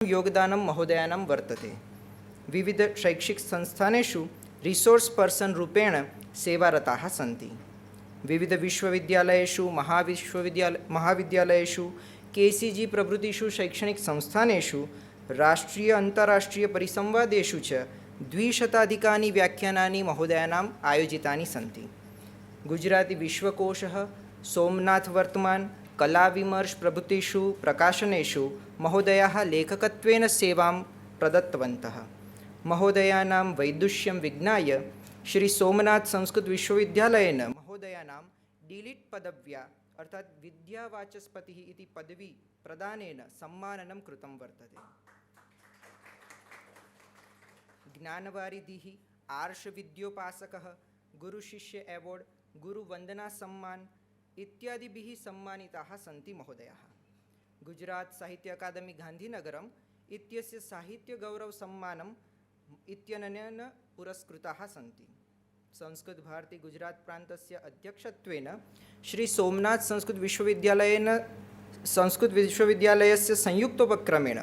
योगदानं महोदयानां वर्तते। विविध शैक्षिक संस्थानेषु रिसोर्स पर्सन रूपेण सेवारताः सन्ति। विविध विश्वविद्यालयेषु महाविद्यालयेषु केसीजी प्रभृतिषु शैक्षणिक संस्थानेषु राष्ट्रीय अन्ताराष्ट्रीय परिसंवादेषु च 200 व्याख्यानानि महोदयानाम् आयोजितानि सन्ति। गुजराती विश्वकोशः, सोमनाथ वर्तमान, कलाविमर्श प्रभृतिषु प्रकाशनेषु महोदयाः लेखकत्वेन सेवां प्रदत्तवन्तः। महोदयानां वैदुष्यं विज्ञाय श्री सोमनाथ संस्कृत विश्वविद्यालयेन महोदयानां डीलिट् पदव्या अर्थात विद्यावाचस्पतिः इति पदवी प्रदानेन सम्माननं कृतं वर्तते। ज्ञानवारिधिः, आर्षविद्योपासकः, गुरुशिष्य अवार्ड, गुरुवंदना सम्मान इत्यादिभिः सम्मानिताः सन्ति महोदयाः। गुजरात साहित्य अकादमी गांधीनगरम् इत्यस्य साहित्य गौरव सम्मानम् इत्यनेन पुरस्कृताः सन्ति। संस्कृत भारती गुजरात प्रान्तस्य अध्यक्षत्वेन श्री सोमनाथ संस्कृत विश्वविद्यालयस्य संयुक्तोपक्रमेण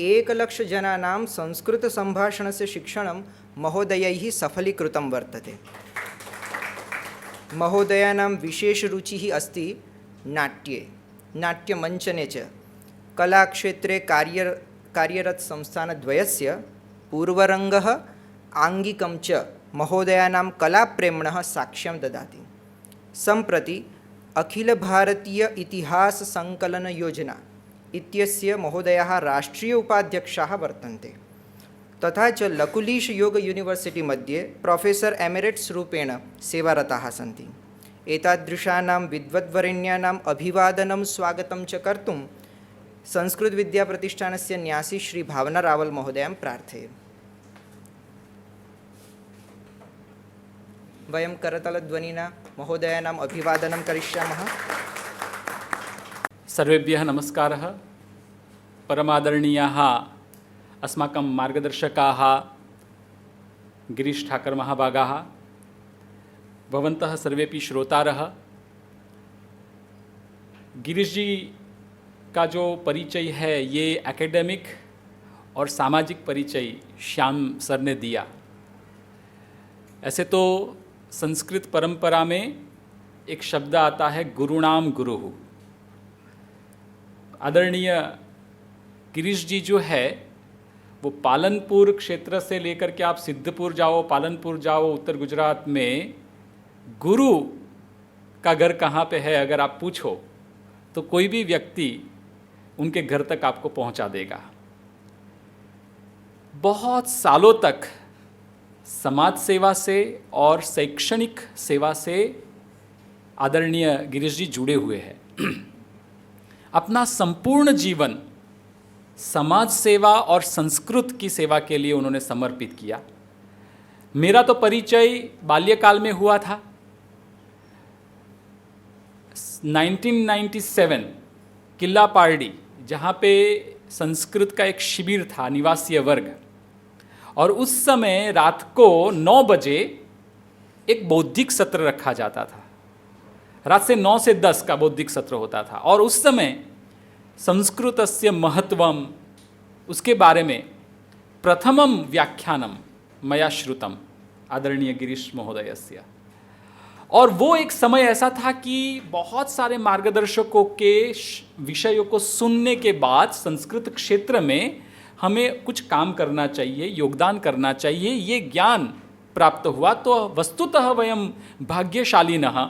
1,00,000 जनानां संस्कृतसम्भाषणस्य शिक्षणं महोदयैः सफलीकृतं वर्तते। महोदयानां विशेषरुचिः अस्ति नाट्ये, नाट्यमञ्चने च। कलाक्षेत्रे कार्यरत संस्थानद्वयस्य पूर्वरङ्गः आङ्गिकं च महोदयानां कलाप्रेम्णः साक्ष्यं ददाति। सम्प्रति अखिलभारतीय इतिहाससङ्कलनयोजना इत्यस्य महोदयाः राष्ट्रीय उपाध्यक्षाः वर्तन्ते। तथा च लकुलीश योग यूनिवर्सिटी मध्ये प्रोफेसर एमेरिट्स रूपेण सेवारताः सन्ति। एतादृशानां विद्वद्वरेण्यानाम् अभिवादनं स्वागतं च कर्तुं संस्कृत विद्याप्रतिष्ठानस्य न्यासी श्री भावना रावल महोदयं प्रार्थये। वयं करतलध्वनिना महोदयानाम् अभिवादनं करिष्यामः। सर्वेभ्यः नमस्कारः। परमादरणीयाः अस्माकं मार्गदर्शकाः गिरीश ठाकर महाभागाः, भवन्तः सर्वेपि श्रोतारः। गिरीश जी का जो परिचय है ये एकेडमिक और सामाजिक परिचय श्याम सर ने दिया। ऐसे तो संस्कृत परंपरा में एक शब्द आता है गुरुणाम गुरुः। आदरणीय गिरीश जी जो है वो पालनपुर क्षेत्र से लेकर के आप सिद्धपुर जाओ, पालनपुर जाओ, उत्तर गुजरात में गुरु का घर कहाँ पे है अगर आप पूछो तो कोई भी व्यक्ति उनके घर तक आपको पहुँचा देगा। बहुत सालों तक समाज सेवा से और शैक्षणिक सेवा से आदरणीय गिरीश जी जुड़े हुए हैं। अपना संपूर्ण जीवन समाज सेवा और संस्कृत की सेवा के लिए उन्होंने समर्पित किया। मेरा तो परिचय बाल्यकाल में हुआ था। 1997 किला पारडी, जहाँ पे संस्कृत का एक शिविर था निवासीय वर्ग, और उस समय रात को 9 बजे एक बौद्धिक सत्र रखा जाता था। रात से 9 से 10 का बौद्धिक सत्र होता था और उस समय संस्कृतस्य महत्वम उसके बारे में प्रथमं व्याख्यानं मया श्रुतम् आदरणीय गिरीश महोदयस्य। और वो एक समय ऐसा था कि बहुत सारे मार्गदर्शकों के विषयों को सुनने के बाद संस्कृत क्षेत्र में हमें कुछ काम करना चाहिए, योगदान करना चाहिए, ये ज्ञान प्राप्त हुआ। तो वस्तुतः वयं भाग्यशालिनः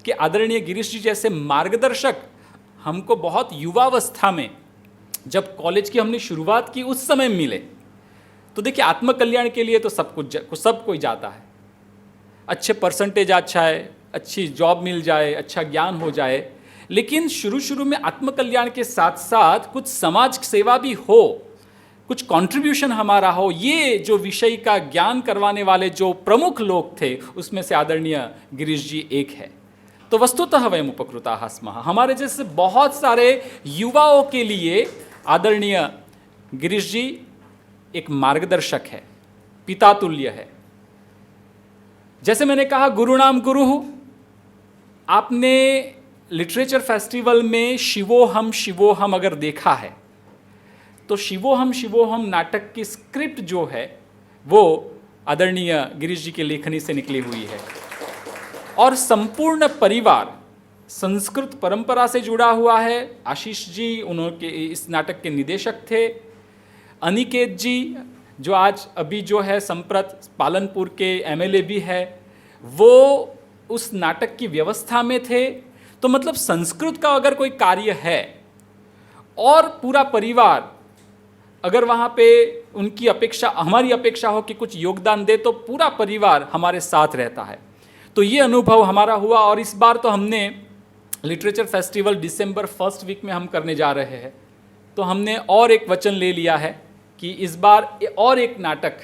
कि आदरणीय गिरीश जी जैसे मार्गदर्शक हमको बहुत युवावस्था में, जब कॉलेज की हमने शुरुआत की उस समय मिले। तो देखिए, आत्मकल्याण के लिए तो सब कोई जाता है। अच्छे परसेंटेज अच्छा है, अच्छी जॉब मिल जाए, अच्छा ज्ञान हो जाए, लेकिन शुरू में आत्मकल्याण के साथ साथ कुछ समाज सेवा भी हो, कुछ कंट्रीब्यूशन हमारा हो, ये जो विषय का ज्ञान करवाने वाले जो प्रमुख लोग थे उसमें से आदरणीय गिरीश जी एक है। तो वस्तुतः वयम् उपकृताः स्मः। हमारे जैसे बहुत सारे युवाओं के लिए आदरणीय गिरीश जी एक मार्गदर्शक है, पिता तुल्य है। जैसे मैंने कहा गुरुणाम गुरुः, आपने लिटरेचर फेस्टिवल में शिवोहम अगर देखा है तो शिवोहम नाटक की स्क्रिप्ट जो है वो आदरणीय गिरीश जी की लेखनी से निकली हुई है, और संपूर्ण परिवार संस्कृत परंपरा से जुड़ा हुआ है। आशीष जी उन्होंने इस नाटक के निदेशक थे। अनिकेत जी जो आज अभी जो है संप्रत पालनपुर के एमएलए भी है, वो उस नाटक की व्यवस्था में थे। तो मतलब संस्कृत का अगर कोई कार्य है और पूरा परिवार अगर वहाँ पे उनकी अपेक्षा, हमारी अपेक्षा हो कि कुछ योगदान दे, तो पूरा परिवार हमारे साथ रहता है। तो ये अनुभव हमारा हुआ। और इस बार तो हमने लिटरेचर फेस्टिवल दिसंबर फर्स्ट वीक में हम करने जा रहे हैं, तो हमने और एक वचन ले लिया है कि इस बार और एक नाटक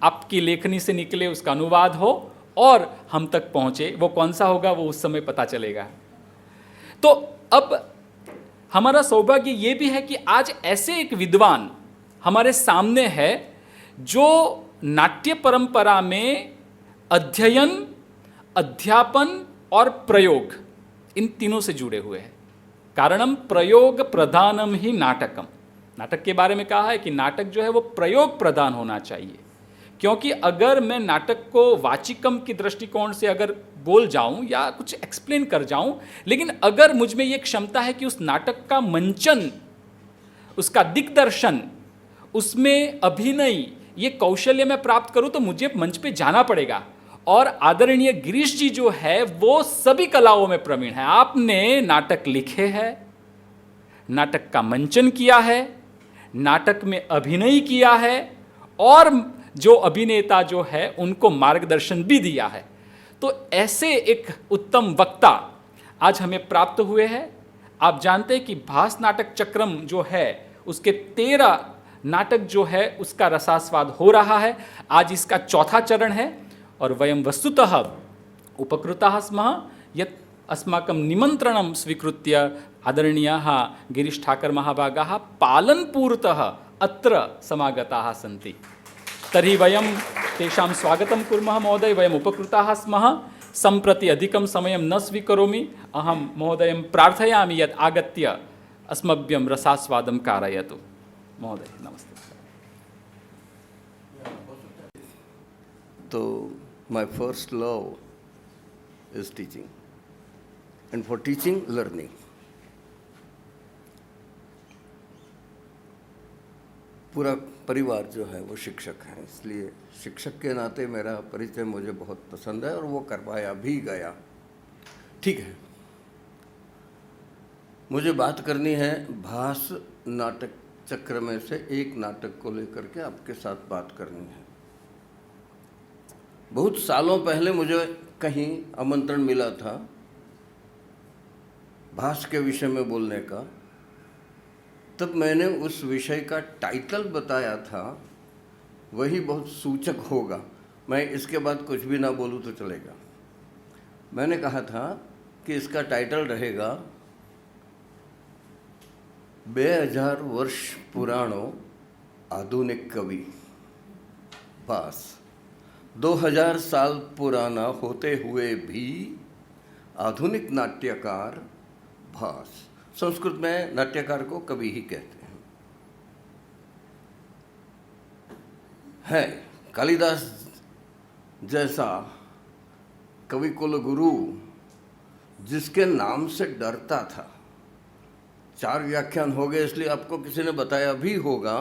आपकी लेखनी से निकले, उसका अनुवाद हो और हम तक पहुँचे। वो कौन सा होगा वो उस समय पता चलेगा। तो अब हमारा सौभाग्य ये भी है कि आज ऐसे एक विद्वान हमारे सामने है जो नाट्य परंपरा में अध्ययन, अध्यापन और प्रयोग इन तीनों से जुड़े हुए हैं। कारणम प्रयोग प्रधानम ही नाटकम। नाटक के बारे में कहा है कि नाटक जो है वो प्रयोग प्रधान होना चाहिए, क्योंकि अगर मैं नाटक को वाचिकम की दृष्टिकोण से अगर बोल जाऊं या कुछ एक्सप्लेन कर जाऊं, लेकिन अगर मुझ में ये क्षमता है कि उस नाटक का मंचन, उसका दिग्दर्शन, उसमें अभिनय, ये कौशल्य मैं प्राप्त करूं, तो मुझे मंच पे जाना पड़ेगा। और आदरणीय गिरीश जी जो है वो सभी कलाओं में प्रवीण है। आपने नाटक लिखे हैं, नाटक का मंचन किया है, नाटक में अभिनय किया है, और जो अभिनेता जो है उनको मार्गदर्शन भी दिया है। तो ऐसे एक उत्तम वक्ता आज हमें प्राप्त हुए हैं। आप जानते हैं कि भास नाटक चक्रम जो है उसके 13 नाटक जो है उसका रसास्वाद हो रहा है। आज इसका चौथा चरण है और वयं वस्तुतः उपकृताः स्मः यत् अस्माकं निमन्त्रणं स्वीकृत्य आदरणीयाः गिरीश ठाकर महाभागाः पालनपुरतः अत्र समागताः सन्ति। तर्हि वयं तेषां स्वागतं कुर्मः महोदय। वयम् उपकृताः स्मः। सम्प्रति अधिकं समयं न स्वीकरोमि। अहं महोदयं प्रार्थयामि यत् आगत्य अस्मभ्यं रसास्वादं कारयतु। महोदय नमस्ते। तो my first love is teaching, and for teaching, learning. पूरा परिवार जो है वो शिक्षक है, इसलिए शिक्षक के नाते मेरा परिचय मुझे बहुत पसंद है और वो करवाया भी गया। ठीक है, मुझे बात करनी है भास नाटक चक्र में से एक नाटक को लेकर के आपके साथ बात करनी है। बहुत सालों पहले मुझे कहीं आमंत्रण मिला था भास के विषय में बोलने का, तब मैंने उस विषय का टाइटल बताया था, वही बहुत सूचक होगा। मैं इसके बाद कुछ भी ना बोलूँ तो चलेगा। मैंने कहा था कि इसका टाइटल रहेगा 2000 वर्ष पुराणो आधुनिक कवि भास। 2000 साल पुराना होते हुए भी आधुनिक नाट्यकार भास। संस्कृत में नाट्यकार को कवि ही कहते हैं। है कालिदास जैसा कवि कुल गुरु जिसके नाम से डरता था। 4 व्याख्यान हो गए, इसलिए आपको किसी ने बताया भी होगा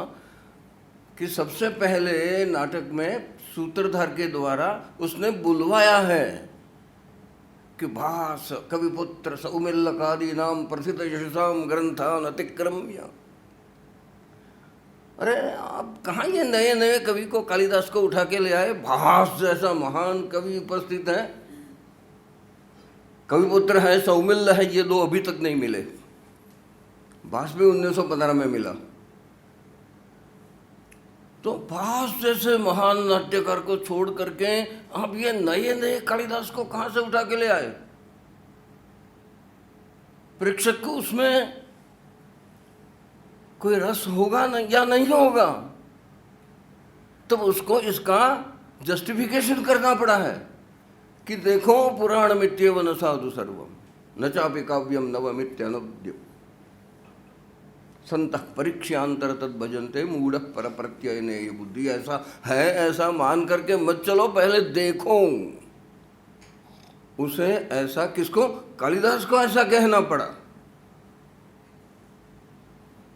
कि सबसे पहले नाटक में सूत्रधार के द्वारा उसने बुलवाया है कि भास कविपुत्र सौमिल्लकादि नाम प्रसिद्ध यशसाम ग्रंथान अतिक्रम्य। अरे आप कहाँ ये नए नए कवि को, कालिदास को उठा के ले आए? भास जैसा महान कवि उपस्थित है, कविपुत्र है, सौमिल्ल है, ये 2 अभी तक नहीं मिले। भास भी 1915 में मिला। तो भास जैसे महान नाट्यकार को छोड़ करके आप ये नए नए कालिदास को कहां से उठा के ले आए? प्रेक्षक को उसमें कोई रस होगा न या नहीं होगा, तब उसको इसका जस्टिफिकेशन करना पड़ा है कि देखो पुराण मित्येव न साधु सर्वम न चापि काव्यम नवमित्यनवद्यम। संतः परीक्षांतर तद भजनते मूढ़ पर प्रत्ययने ये बुद्धि। ऐसा है ऐसा मान करके मत चलो, पहले देखो उसे। ऐसा किसको? कालिदास को ऐसा कहना पड़ा।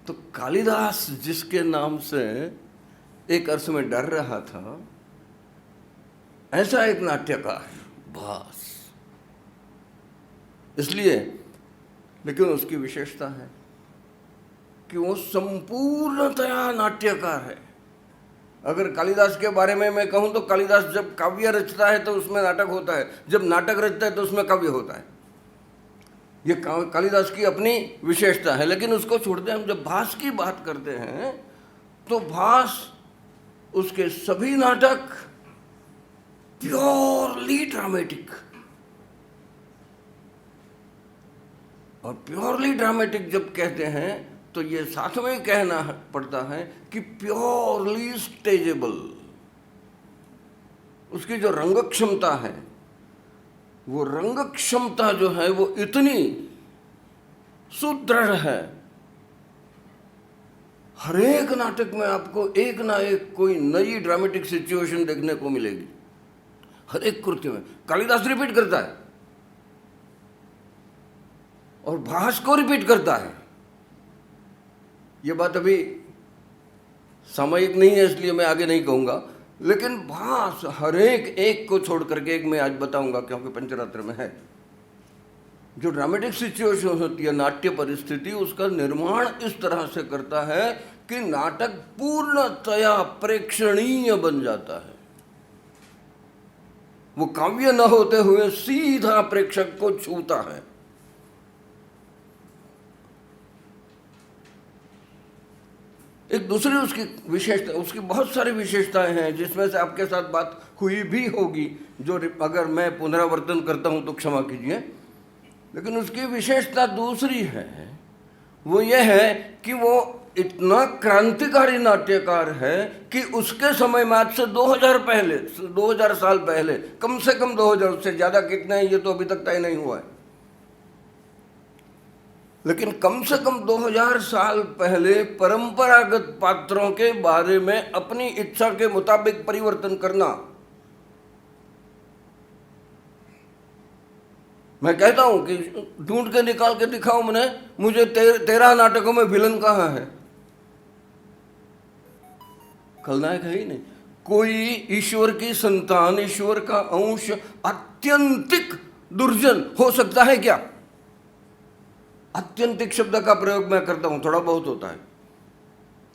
तो कालिदास जिसके नाम से एक अर्थ में डर रहा था, ऐसा एक नाट्यकार भास। इसलिए, लेकिन उसकी विशेषता है कि वो संपूर्णतया नाट्यकार है। अगर कालिदास के बारे में मैं कहूं तो कालिदास जब काव्य रचता है तो उसमें नाटक होता है, जब नाटक रचता है तो उसमें काव्य होता है। ये कालिदास की अपनी विशेषता है। लेकिन उसको छोड़ते हम जब भास की बात करते हैं तो भास, उसके सभी नाटक प्योरली ड्रामेटिक, और प्योरली ड्रामेटिक जब कहते हैं तो ये साथ में कहना पड़ता है कि प्योरली स्टेजेबल। उसकी जो रंग क्षमता है, वो रंग क्षमता जो है वो इतनी सुदृढ़ है, हर एक नाटक में आपको एक ना एक कोई नई ड्रामेटिक सिचुएशन देखने को मिलेगी। हर एक कृत्य में कालिदास रिपीट करता है और भास को रिपीट करता है। ये बात अभी सामयिक नहीं है इसलिए मैं आगे नहीं कहूंगा, लेकिन भास हर एक को छोड़ करके, एक मैं आज बताऊंगा क्योंकि पंचरात्र में है, जो ड्रामेटिक सिचुएशन होती है, नाट्य परिस्थिति, उसका निर्माण इस तरह से करता है कि नाटक पूर्णतया प्रेक्षणीय बन जाता है। वो काव्य न होते हुए सीधा प्रेक्षक को छूता है। एक दूसरी उसकी विशेषता, उसकी बहुत सारी विशेषताएं हैं जिसमें से आपके साथ बात हुई भी होगी, जो अगर मैं पुनरावर्तन करता हूं तो क्षमा कीजिए। लेकिन उसकी विशेषता दूसरी है, वो ये है कि वो इतना क्रांतिकारी नाट्यकार है कि उसके समय में, आज से 2000 साल पहले, कम से कम 2000 से ज़्यादा कितने हैं ये तो अभी तक तय नहीं हुआ है, लेकिन कम से कम 2000 साल पहले परंपरागत पात्रों के बारे में अपनी इच्छा के मुताबिक परिवर्तन करना। मैं कहता हूं कि ढूंढ के निकाल के दिखाओ मुझे 13 नाटकों में विलन कहाँ है? खलनायक है ही नहीं। कोई ईश्वर की संतान, ईश्वर का अंश अत्यंतिक दुर्जन हो सकता है क्या? अत्यंतिक शब्द का प्रयोग मैं करता हूं, थोड़ा बहुत होता है,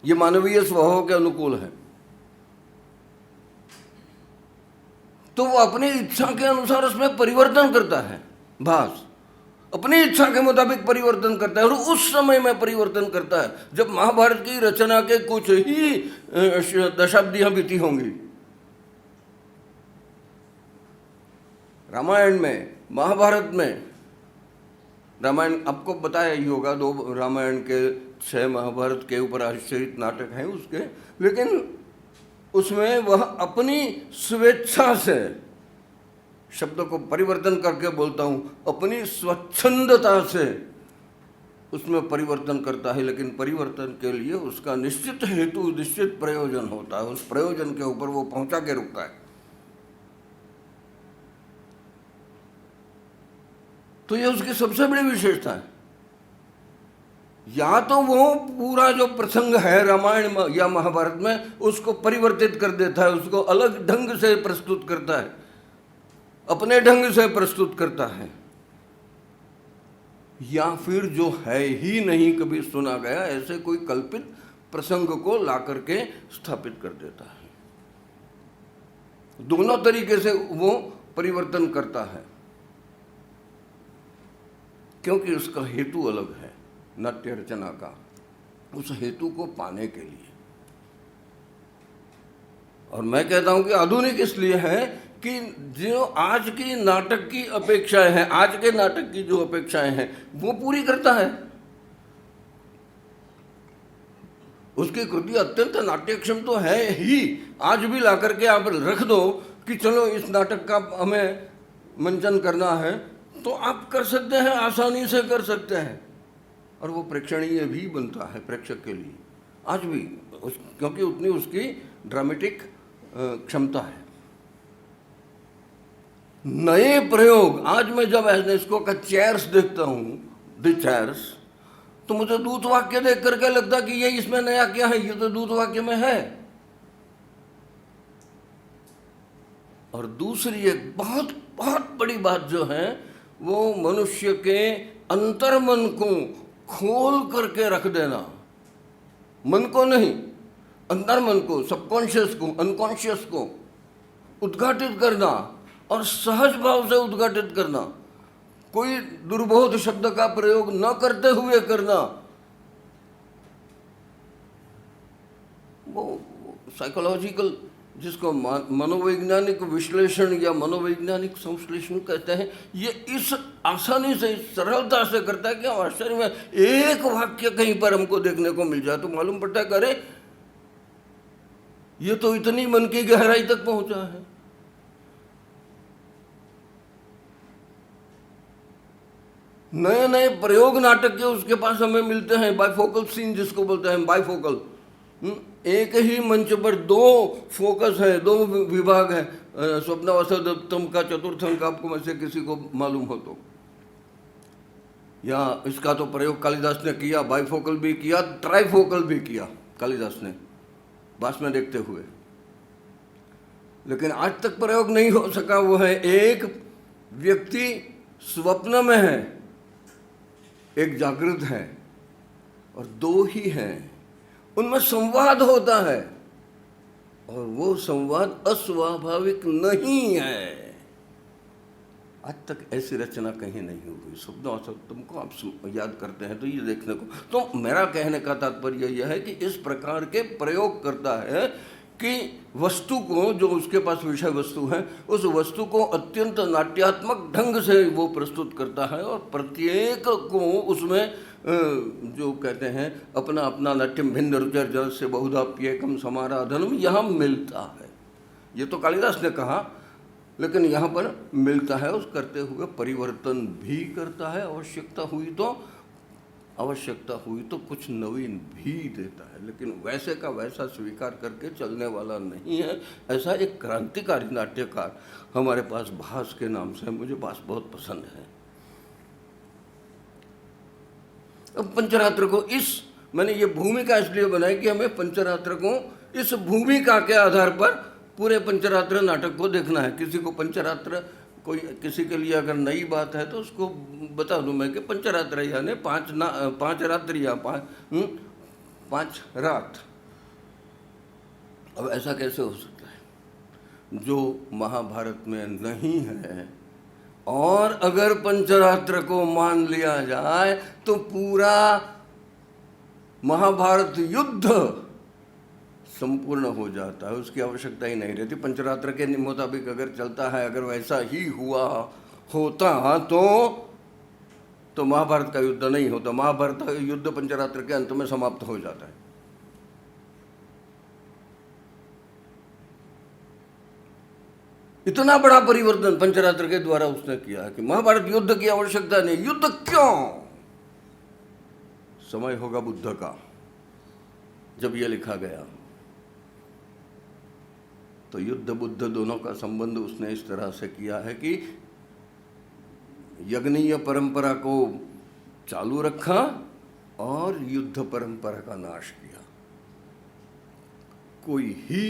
ये मानवीय स्वभाव के अनुकूल है। तो वो अपनी इच्छा के अनुसार उसमें परिवर्तन करता है। भास अपनी इच्छा के मुताबिक परिवर्तन करता है, और उस समय में परिवर्तन करता है जब महाभारत की रचना के कुछ ही दशाब्दियां बीती होंगी। रामायण में, महाभारत में, रामायण आपको बताया ही होगा, 2 रामायण के 6 महाभारत के ऊपर आश्रित नाटक हैं उसके, लेकिन उसमें वह अपनी स्वेच्छा से, शब्दों को परिवर्तन करके बोलता हूं, अपनी स्वच्छंदता से उसमें परिवर्तन करता है। लेकिन परिवर्तन के लिए उसका निश्चित हेतु, निश्चित प्रयोजन होता है। उस प्रयोजन के ऊपर वो पहुंचा के रुकता है। तो ये उसकी सबसे बड़ी विशेषता है। या तो वो पूरा जो प्रसंग है रामायण या महाभारत में, उसको परिवर्तित कर देता है, उसको अलग ढंग से प्रस्तुत करता है, अपने ढंग से प्रस्तुत करता है, या फिर जो है ही नहीं कभी सुना गया, ऐसे कोई कल्पित प्रसंग को ला करके स्थापित कर देता है। दोनों तरीके से वो परिवर्तन करता है, क्योंकि उसका हेतु अलग है नाट्य रचना का, उस हेतु को पाने के लिए। और मैं कहता हूं कि आधुनिक इसलिए है कि जो आज की नाटक की अपेक्षाएं हैं, आज के नाटक की जो अपेक्षाएं हैं वो पूरी करता है। उसकी कृति अत्यंत नाट्यक्षम तो है ही। आज भी ला करके आप रख दो कि चलो इस नाटक का हमें मंचन करना है, तो आप कर सकते हैं, आसानी से कर सकते हैं। और वो प्रेक्षणीय भी बनता है प्रेक्षक के लिए आज भी, क्योंकि उतनी उसकी ड्रामेटिक क्षमता है। नए प्रयोग, आज मैं जब एर्नेस्को का चेयर्स देखता हूँ, द चेयर्स, तो मुझे दूत वाक्य देख करके लगता कि ये इसमें नया क्या है, ये तो दूत वाक्य में है। और दूसरी एक बहुत बहुत बड़ी बात जो है, वो मनुष्य के अंतर्मन को खोल करके रख देना, मन को नहीं, अंतर्मन को, सबकॉन्शियस को, अनकॉन्शियस को उद्घाटित करना और सहज भाव से उद्घाटित करना, कोई दुर्बोध शब्द का प्रयोग न करते हुए करना, वो साइकोलॉजिकल, जिसको मनोवैज्ञानिक विश्लेषण या मनोवैज्ञानिक संश्लेषण कहते हैं, ये इस आसानी से, इस सरलता से करता है कि हम आश्चर्य में एक वाक्य कहीं पर हमको देखने को मिल जाए तो मालूम पड़ता है, अरे ये तो इतनी मन की गहराई तक पहुंचा है। नए नए प्रयोग नाटक के उसके पास हमें मिलते हैं, बाइफोकल सीन जिसको बोलते हैं, बाइफोकल, एक ही मंच पर दो फोकस है, दो विभाग है, स्वप्नावसदत्तम का चतुर्थ अंक आपको में से किसी को मालूम हो तो, या इसका तो प्रयोग कालिदास ने किया, बाइफोकल भी किया, ट्राइफोकल भी किया कालिदास ने बास में देखते हुए, लेकिन आज तक प्रयोग नहीं हो सका। वो है एक व्यक्ति स्वप्न में है, एक जागृत है, और दो ही हैं, उनमें संवाद होता है और वो संवाद अस्वाभाविक नहीं है। आज तक ऐसी रचना कहीं नहीं हुई। स्वप्नावसदत्तम को आप याद करते हैं तो ये देखने को, तो मेरा कहने का तात्पर्य यह है कि इस प्रकार के प्रयोग करता है कि वस्तु को, जो उसके पास विषय वस्तु है, उस वस्तु को अत्यंत नाट्यात्मक ढंग से वो प्रस्तुत करता है और प्रत्येक को उसमें जो कहते हैं अपना अपना नाट्यम भिन्न रुचर जल से बहुधाप्येकम समाराधनम यहाँ मिलता है। ये तो कालिदास ने कहा, लेकिन यहाँ पर मिलता है, उस करते हुए परिवर्तन भी करता है, आवश्यकता हुई तो कुछ नवीन भी देता है, लेकिन वैसे का वैसा स्वीकार करके चलने वाला नहीं है। ऐसा एक क्रांतिकारी नाट्यकार हमारे पास भास के नाम से, मुझे भास बहुत पसंद है। अब पंचरात्र को मैंने ये भूमिका इसलिए बनाई कि हमें पंचरात्र को इस भूमिका के आधार पर पूरे पंचरात्र नाटक को देखना है। किसी को पंचरात्र, कोई किसी के लिए अगर नई बात है तो उसको बता दूं मैं कि पंचरात्र यानी पांच रात्रि या पांच रात। अब ऐसा कैसे हो सकता है जो महाभारत में नहीं है, और अगर पंचरात्र को मान लिया जाए तो पूरा महाभारत युद्ध संपूर्ण हो जाता है, उसकी आवश्यकता ही नहीं रहती। पंचरात्र के मुताबिक अगर चलता है, अगर वैसा ही होता तो महाभारत का युद्ध नहीं होता। महाभारत का युद्ध पंचरात्र के अंत में समाप्त हो जाता है। इतना बड़ा परिवर्तन पंचरात्र के द्वारा उसने किया है कि महाभारत युद्ध की आवश्यकता नहीं। युद्ध क्यों? समय होगा बुद्ध का, जब यह लिखा गया तो युद्ध बुद्ध दोनों का संबंध उसने इस तरह से किया है कि यज्ञीय परंपरा को चालू रखा और युद्ध परंपरा का नाश किया। कोई ही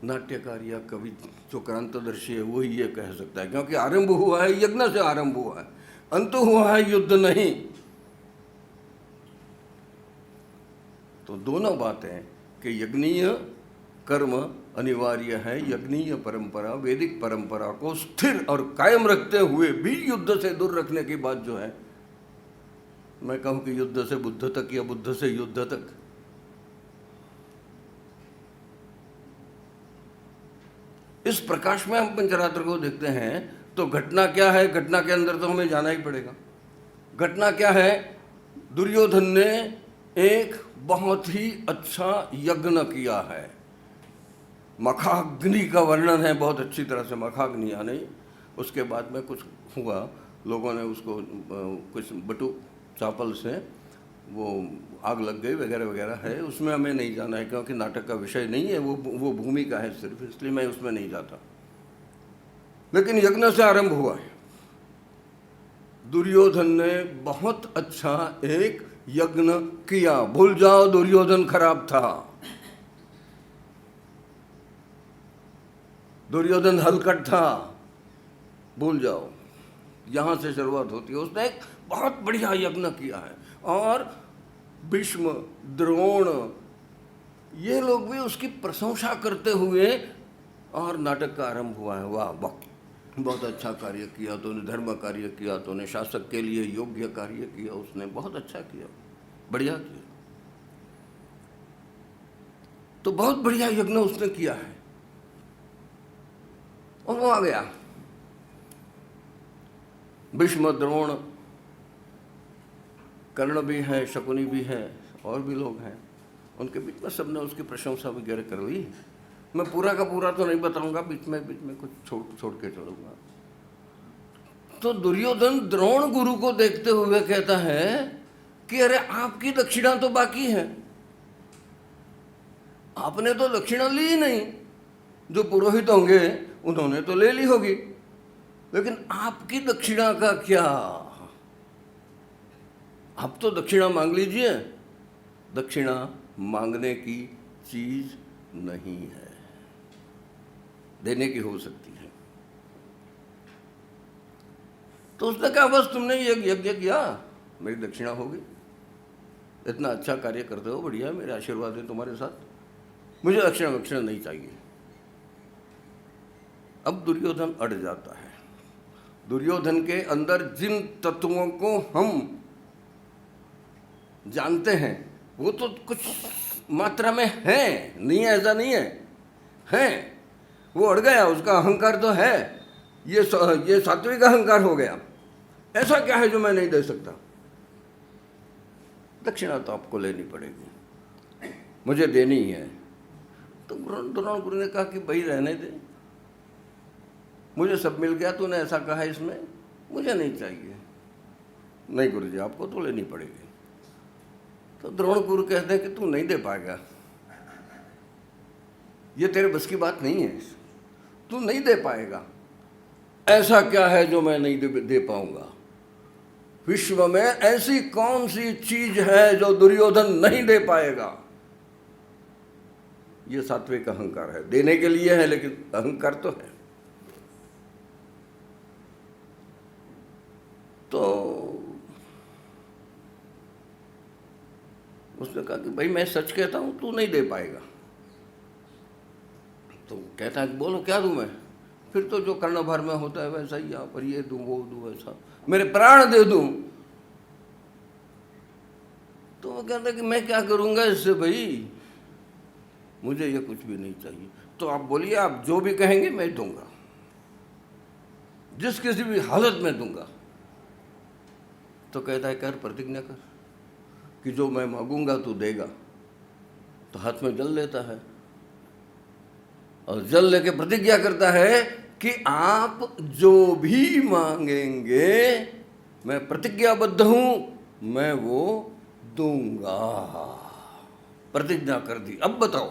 नाट्यकार या कवि जो क्रांतदर्शी है वही ये कह सकता है, क्योंकि आरंभ हुआ है यज्ञ से, आरंभ हुआ है, अंत हुआ है युद्ध नहीं। तो दोनों बातें कि यज्ञीय कर्म अनिवार्य है, यज्ञीय परंपरा, वैदिक परंपरा को स्थिर और कायम रखते हुए भी युद्ध से दूर रखने की बात जो है, मैं कहूं कि युद्ध से बुद्ध तक या बुद्ध से युद्ध तक, इस प्रकाश में हम पंचरात्र को देखते हैं तो घटना क्या है? घटना के अंदर तो हमें जाना ही पड़ेगा। घटना क्या है? दुर्योधन ने एक बहुत ही अच्छा यज्ञ किया है। मखाग्नि का वर्णन है बहुत अच्छी तरह से, मखाग्नि यानी उसके बाद में कुछ हुआ, लोगों ने उसको कुछ बटू चापल से वो आग लग गई वगैरह वगैरह है, उसमें हमें नहीं जाना है क्योंकि नाटक का विषय नहीं है, वो भूमिका है सिर्फ, इसलिए मैं उसमें नहीं जाता। लेकिन यज्ञ से आरंभ हुआ है। दुर्योधन ने बहुत अच्छा एक यज्ञ किया। भूल जाओ दुर्योधन खराब था, दुर्योधन हलकट था, भूल जाओ। यहां से शुरुआत होती है। उसने एक बहुत बढ़िया यज्ञ किया है और भीष्म, द्रोण, ये लोग भी उसकी प्रशंसा करते हुए और नाटक का आरंभ हुआ है। वाह वाह, बहुत अच्छा कार्य किया तूने, धर्म कार्य किया तूने, शासक के लिए योग्य कार्य किया उसने, बहुत अच्छा किया, बढ़िया किया। तो बहुत बढ़िया यज्ञ उसने किया है और वो आ गया। भीष्म, द्रोण, कर्ण भी हैं, शकुनी भी हैं, और भी लोग हैं, उनके बीच में सबने उसकी प्रशंसा वगैरह कर ली। मैं पूरा का पूरा तो नहीं बताऊंगा, बीच में कुछ छोड़ के चलूंगा। तो दुर्योधन द्रोण गुरु को देखते हुए कहता है कि अरे आपकी दक्षिणा तो बाकी है, आपने तो दक्षिणा ली ही नहीं। जो पुरोहित होंगे उन्होंने तो ले ली होगी, लेकिन आपकी दक्षिणा का क्या? आप तो दक्षिणा मांग लीजिए। दक्षिणा मांगने की चीज नहीं है, देने की हो सकती है। तो उसने कहा बस तुमने ये यज्ञ किया, मेरी दक्षिणा होगी। इतना अच्छा कार्य करते हो, बढ़िया, मेरे आशीर्वाद है तुम्हारे साथ, मुझे दक्षिणा नहीं चाहिए। अब दुर्योधन अड़ जाता है। दुर्योधन के अंदर जिन तत्वों को हम जानते हैं वो तो कुछ मात्रा में है, नहीं है ऐसा नहीं है, वो अड़ गया। उसका अहंकार तो है, ये सात्विक अहंकार हो गया। ऐसा क्या है जो मैं नहीं दे सकता? दक्षिणा तो आपको लेनी पड़ेगी, मुझे देनी ही है। तो द्रोण गुरु ने कहा कि भाई रहने दे, मुझे सब मिल गया, तूने ऐसा कहा इसमें, मुझे नहीं चाहिए। नहीं गुरु जी, आपको तो लेनी पड़ेगी। तो द्रोण गुरु कहते हैं कि तू नहीं दे पाएगा, ये तेरे बस की बात नहीं है, तू नहीं दे पाएगा। ऐसा क्या है जो मैं नहीं दे पाऊंगा? विश्व में ऐसी कौन सी चीज है जो दुर्योधन नहीं दे पाएगा? ये सात्विक अहंकार है, देने के लिए है लेकिन अहंकार तो है। तो उसने कहा कि भाई मैं सच कहता हूं, तू नहीं दे पाएगा। तो कहता है कि बोलो क्या दूं मैं? फिर तो जो कर्णभर में होता है वैसा ही, यहाँ पर ये दूं वो दूं, ऐसा मेरे प्राण दे दूं। तो वो कहता है कि मैं क्या करूंगा इससे भाई, मुझे ये कुछ भी नहीं चाहिए। तो आप बोलिए, आप जो भी कहेंगे मैं दूंगा, जिस किसी भी हालत में दूंगा। तो कहता है कर, प्रतिज्ञा कर कि जो मैं मांगूंगा तू देगा। तो हाथ में जल लेता है और जल लेके प्रतिज्ञा करता है कि आप जो भी मांगेंगे, मैं प्रतिज्ञाबद्ध हूं, मैं वो दूंगा। प्रतिज्ञा कर दी। अब बताओ,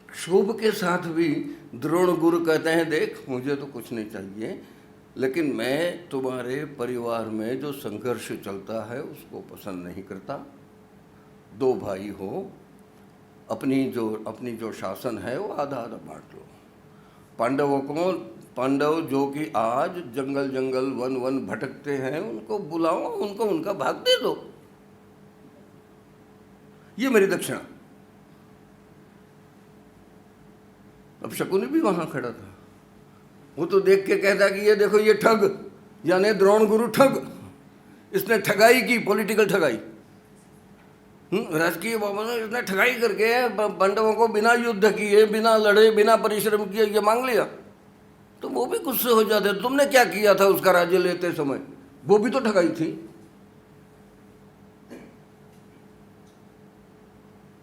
क्षोभ के साथ भी द्रोण गुरु कहते हैं देख मुझे तो कुछ नहीं चाहिए, लेकिन मैं तुम्हारे परिवार में जो संघर्ष चलता है उसको पसंद नहीं करता। दो भाई हो, अपनी जो शासन है वो आधा आधा बांट लो। पांडव जो कि आज जंगल जंगल वन वन भटकते हैं, उनको बुलाओ, उनको उनका भाग दे दो, ये मेरी दक्षिणा। अब शकुनी भी वहां खड़ा था, वो तो देख के कहता कि ये देखो ये ठग, यानी द्रोण गुरु ठग, इसने ठगाई की, पॉलिटिकल ठगाई, राजकीय बाबा ने इसने ठगाई करके पांडवों को बिना युद्ध किए, बिना लड़े, बिना परिश्रम किए ये मांग लिया। तो वो भी गुस्से हो जाते, तुमने क्या किया था उसका राज्य लेते समय, वो भी तो ठगाई थी।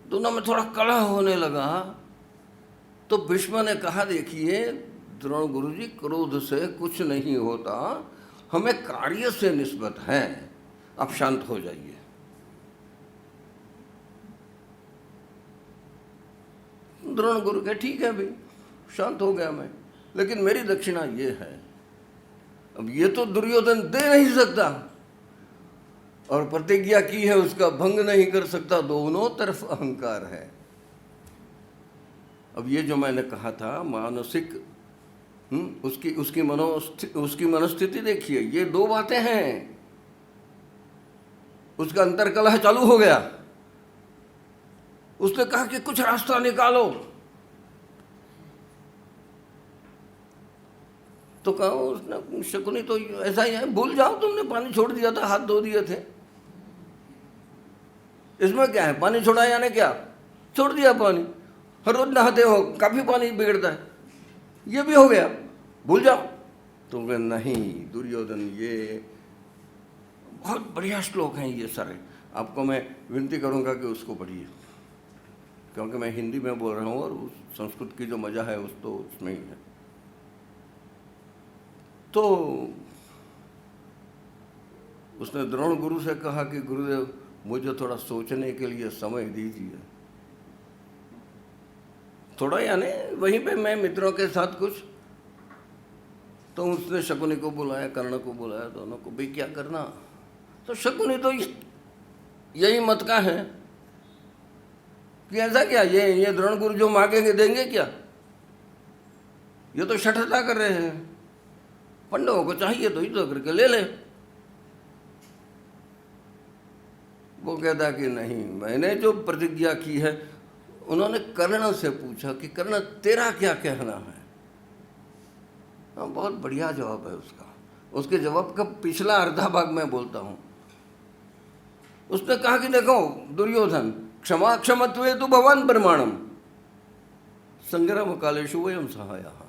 दोनों में थोड़ा कलह होने लगा। तो भीष्म ने कहा देखिए द्रोण गुरुजी, क्रोध से कुछ नहीं होता, हमें कार्य से निस्बत है। आप शांत हो जाइए। द्रोण गुरु के ठीक है भाई, शांत हो गया मैं, लेकिन मेरी दक्षिणा ये है। अब ये तो दुर्योधन दे नहीं सकता और प्रतिज्ञा की है उसका भंग नहीं कर सकता, दोनों तरफ अहंकार है। अब ये जो मैंने कहा था मानसिक, उसकी मनोस्थिति देखिए, ये दो बातें हैं। उसका अंतर्कलह चालू हो गया, उसने कहा कि कुछ रास्ता निकालो, तो कहा उसने, शकुनी तो ऐसा ही है, भूल जाओ तुमने पानी छोड़ दिया था, हाथ धो दिए थे, इसमें क्या है, पानी छोड़ा यानी क्या, छोड़ दिया पानी, हर रोज नहाते हो, काफी पानी बिगड़ता है, ये भी हो गया, भूल जाओ। तो वे नहीं दुर्योधन, ये बहुत बढ़िया श्लोक हैं ये सारे, आपको मैं विनती करूंगा कि उसको पढ़िए, क्योंकि मैं हिंदी में बोल रहा हूँ और उस संस्कृत की जो मजा है उस तो उसमें ही है। तो उसने द्रोण गुरु से कहा कि गुरुदेव मुझे थोड़ा सोचने के लिए समय दीजिए, थोड़ा यानी वहीं पे मैं मित्रों के साथ कुछ। तो उसने शकुनी को बुलाया, कर्ण को बुलाया, दोनों को, भी क्या करना। तो शकुनी तो यही मत का है कि ऐसा क्या, ये द्रोण गुरु जो मांगेंगे देंगे क्या, ये तो शठता कर रहे हैं, पांडवों को चाहिए तो युद्ध करके ले ले। वो कहता कि नहीं, मैंने जो प्रतिज्ञा की है। उन्होंने कर्ण से पूछा कि कर्ण तेरा क्या कहना है। हाँ, बहुत बढ़िया जवाब है उसका। उसके जवाब का पिछला अर्धा भाग मैं बोलता हूं। उसने कहा कि देखो दुर्योधन, क्षमा क्षमत्वे तु भवान प्रमाणम संग्राम कालेषु वयम सहायः।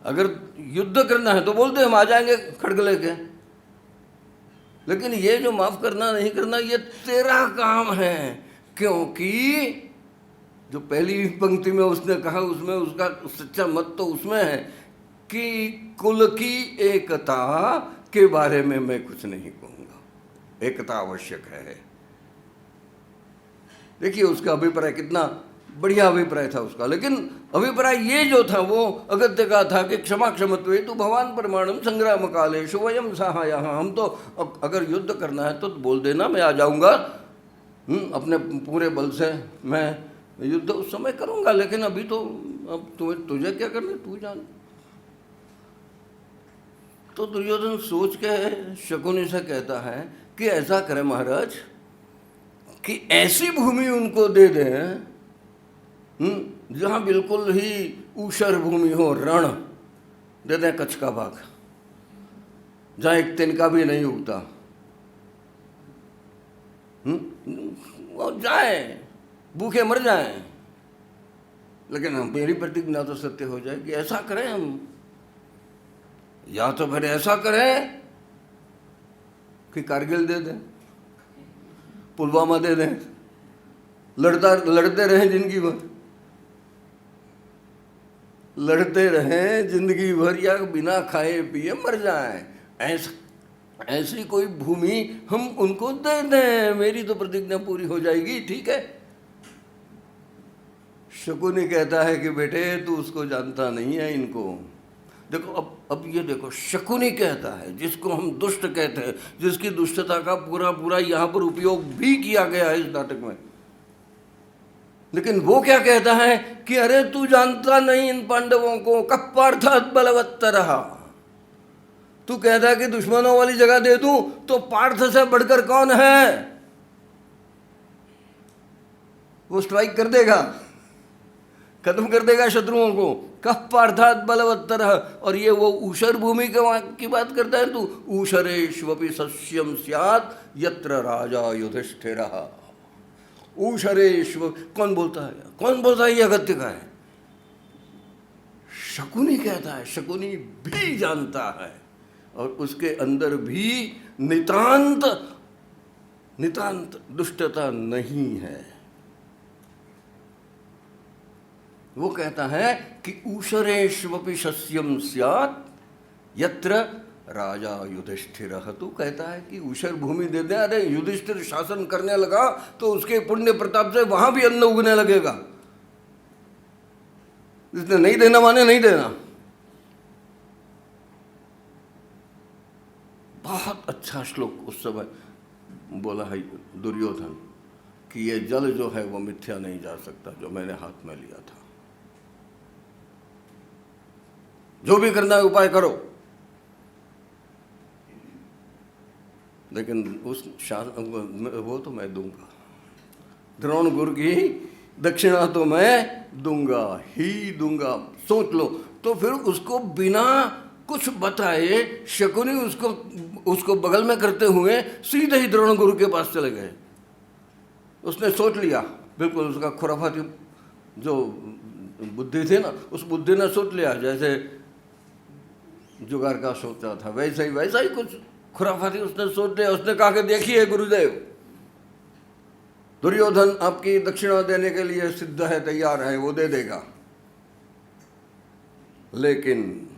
अगर युद्ध करना है तो बोलते हम आ जाएंगे खड़ग लेके, लेकिन ये जो माफ करना नहीं करना ये तेरा काम है। क्योंकि जो पहली पंक्ति में उसने कहा उसमें उसका सच्चा मत तो उसमें है कि कुल की एकता के बारे में मैं कुछ नहीं कहूंगा, एकता आवश्यक है। देखिए उसका अभिप्राय कितना बढ़िया अभिप्राय था उसका, लेकिन अभिप्राय ये जो था वो अगत्य का था कि क्षमा क्षमत्वे तु भवान प्रमाणम संग्राम कालेषु वयम सहायः। हम तो अगर युद्ध करना है तो बोल देना, मैं आ जाऊंगा, अपने पूरे बल से मैं युद्ध उस समय करूंगा, लेकिन अभी तो अब तुझे क्या करना, तू जान। तो दुर्योधन सोच के शकुनी से कहता है कि ऐसा करें महाराज कि ऐसी भूमि उनको दे दें जहां बिल्कुल ही ऊषर भूमि हो, रण दे दें, कच्छ का भाग, जहां एक तिनका भी नहीं उगता, और जाए भूखे मर जाएं, लेकिन मेरी प्रतिज्ञा तो सत्य हो जाएगी। ऐसा करें हम, या तो फिर ऐसा करें कि कारगिल दे दें, पुलवामा दे दें, लड़ते रहें जिंदगी भर, लड़ते रहें जिंदगी भर, या बिना खाए पिए मर जाएं। ऐसी कोई भूमि हम उनको दे दें, मेरी तो प्रतिज्ञा पूरी हो जाएगी। ठीक है। शकुनी कहता है कि बेटे तू उसको जानता नहीं है, इनको देखो। अब ये देखो, शकुनी कहता है, जिसको हम दुष्ट कहते हैं, जिसकी दुष्टता का पूरा यहाँ पर उपयोग भी किया गया है इस नाटक में, लेकिन वो क्या कहता है कि अरे तू जानता नहीं इन पांडवों को, कब पार्थात् बलवत्तरः। तू कहता है कि दुश्मनों वाली जगह दे दूं, तो पार्थ से बढ़कर कौन है, वो स्ट्राइक कर देगा, खत्म कर देगा शत्रुओं को। कह पार्थात् बलवत्तरः। और ये वो ऊषर भूमि की बात करता है, तू ऊषरेष्वपि सस्यम स्यात् यत्र राजा युधिष्ठिरः। ऊषरेष्व कौन बोलता है, कौन बोलता है, ये अगत्य का है, शकुनी कहता है। शकुनी भी जानता है और उसके अंदर भी नितांत दुष्टता नहीं है। वो कहता है कि ऊषरेष्वपि सस्यम स्यात् यत्र राजा युधिष्ठिर, तू कहता है कि ऊषर भूमि दे दे। अरे युधिष्ठिर शासन करने लगा तो उसके पुण्य प्रताप से वहां भी अन्न उगने लगेगा। इसने नहीं देना माने नहीं देना। बहुत अच्छा श्लोक उस समय बोला है दुर्योधन कि ये जल जो है वो मिथ्या नहीं जा सकता जो मैंने हाथ में लिया था। जो भी करना है उपाय करो, लेकिन उस वो तो मैं दूंगा। द्रोण गुरु की दक्षिणा तो मैं दूंगा ही दूंगा। सोच लो। तो फिर उसको बिना कुछ बताए शकुनी उसको बगल में करते हुए सीधे ही द्रोण गुरु के पास चले गए। उसने सोच लिया, बिल्कुल उसका खुराफाती जो बुद्धि थी ना, उस बुद्धि ने सोच लिया जैसे जुगार का सोचा था, वैसा ही कुछ खुराफाती उसने सोच लिया। उसने कहा कि देखिए गुरुदेव, दुर्योधन आपकी दक्षिणा देने के लिए सिद्ध है, तैयार है, वो दे देगा, लेकिन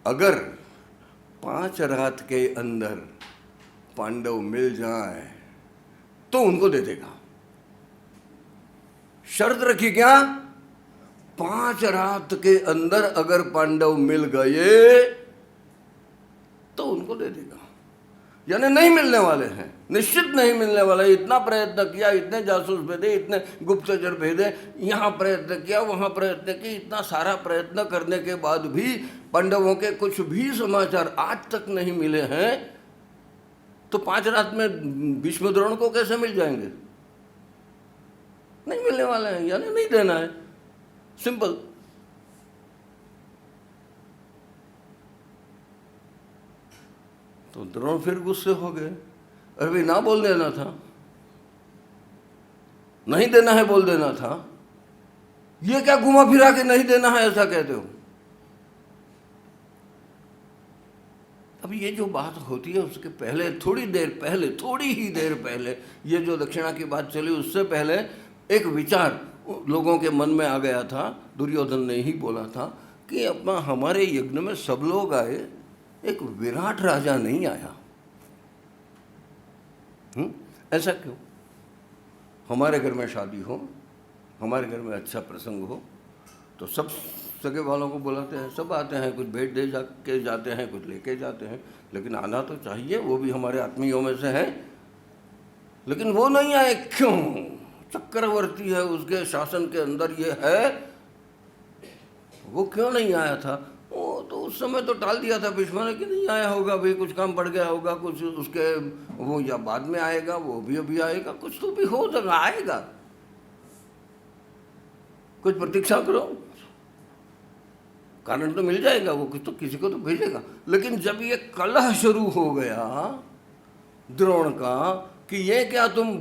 अगर 5 रात के अंदर पांडव मिल जाए तो उनको दे देगा। शर्त रखी क्या? 5 रात के अंदर अगर पांडव मिल गए तो उनको दे देगा। यानी नहीं मिलने वाले हैं, निश्चित नहीं मिलने वाले। इतना प्रयत्न किया, इतने जासूस भेजे, इतने गुप्तचर भेजे, यहाँ प्रयत्न किया, वहाँ प्रयत्न किया, इतना सारा प्रयत्न करने के बाद भी पांडवों के कुछ भी समाचार आज तक नहीं मिले हैं। तो 5 रात में भीष्म द्रोण को कैसे मिल जाएंगे? नहीं मिलने वाले हैं, यानी नहीं देना है, सिंपल। तो द्रोण फिर गुस्से हो गए। अरे ना बोल देना था, नहीं देना है बोल देना था, ये क्या घुमा फिरा के नहीं देना है ऐसा कहते हो? अब ये जो बात होती है उसके पहले थोड़ी ही देर पहले ये जो दक्षिणा की बात चली, उससे पहले एक विचार लोगों के मन में आ गया था। दुर्योधन ने ही बोला था कि अपना हमारे यज्ञ में सब लोग आए, एक विराट राजा नहीं आया। ऐसा क्यों? हमारे घर में शादी हो, हमारे घर में अच्छा प्रसंग हो तो सब सगे वालों को बुलाते हैं, सब आते हैं, कुछ भेंट दे के जाते हैं, कुछ लेके जाते हैं, लेकिन आना तो चाहिए, वो भी हमारे आत्मीयों में से है। लेकिन वो नहीं आए, क्यों? चक्रवर्ती है, उसके शासन के अंदर ये है, वो क्यों नहीं आया था? वो तो उस समय तो टाल दिया था भीष्म ने कि नहीं आया होगा, भाई कुछ काम पड़ गया होगा, कुछ उसके वो या बाद में आएगा, वो भी अभी आएगा, कुछ तो भी हो जाएगा, आएगा, कुछ प्रतीक्षा करो, कारण तो मिल जाएगा, वो कुछ तो किसी को तो भेजेगा। लेकिन जब ये कलह शुरू हो गया द्रोण का कि ये क्या तुम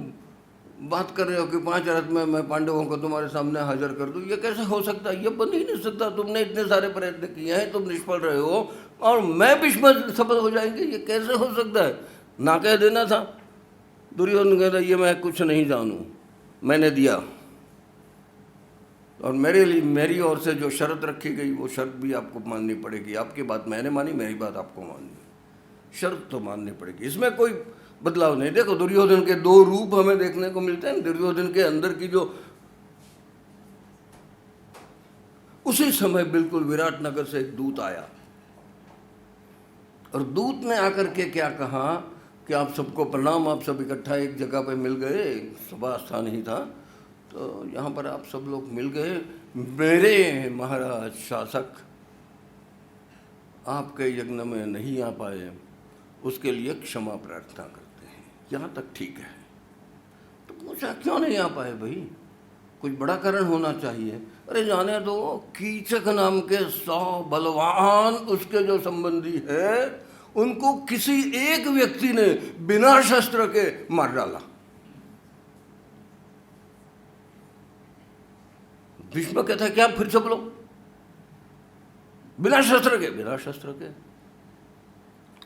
बात कर रहे हो कि 5 रात में मैं पांडवों को तुम्हारे सामने हाजिर कर दूं, ये कैसे हो सकता है? ये बन ही नहीं सकता। तुमने इतने सारे प्रयत्न किए हैं, तुम निष्फल रहे हो और मैं भीष्म सफल हो जाएंगे, ये कैसे हो सकता है? ना कह देना था। दुर्योधन कहता ये मैं कुछ नहीं जानूं, मैंने दिया, और मेरे लिए मेरी ओर से जो शर्त रखी गई वो शर्त भी आपको माननी पड़ेगी। आपकी बात मैंने मानी, मेरी बात आपको माननी, शर्त तो माननी पड़ेगी, इसमें कोई बदलाव नहीं। देखो दुर्योधन के 2 रूप हमें देखने को मिलते हैं। दुर्योधन के अंदर की जो उसी समय बिल्कुल विराटनगर से एक दूत आया और दूत ने आकर के क्या कहा कि आप सबको प्रणाम, आप सब इकट्ठा एक जगह पे मिल गए, सभा स्थान ही था, तो यहाँ पर आप सब लोग मिल गए। मेरे महाराज शासक आपके यज्ञ में नहीं आ पाए, उसके लिए क्षमा प्रार्थना करते हैं। यहाँ तक ठीक है। तो पूछा क्यों नहीं आ पाए भाई, कुछ बड़ा कारण होना चाहिए। अरे जाने दो, कीचक नाम के 100 बलवान उसके जो संबंधी है उनको किसी एक व्यक्ति ने बिना शस्त्र के मार डाला। भीष्म कहता है क्या फिर सब लोग बिना शस्त्र के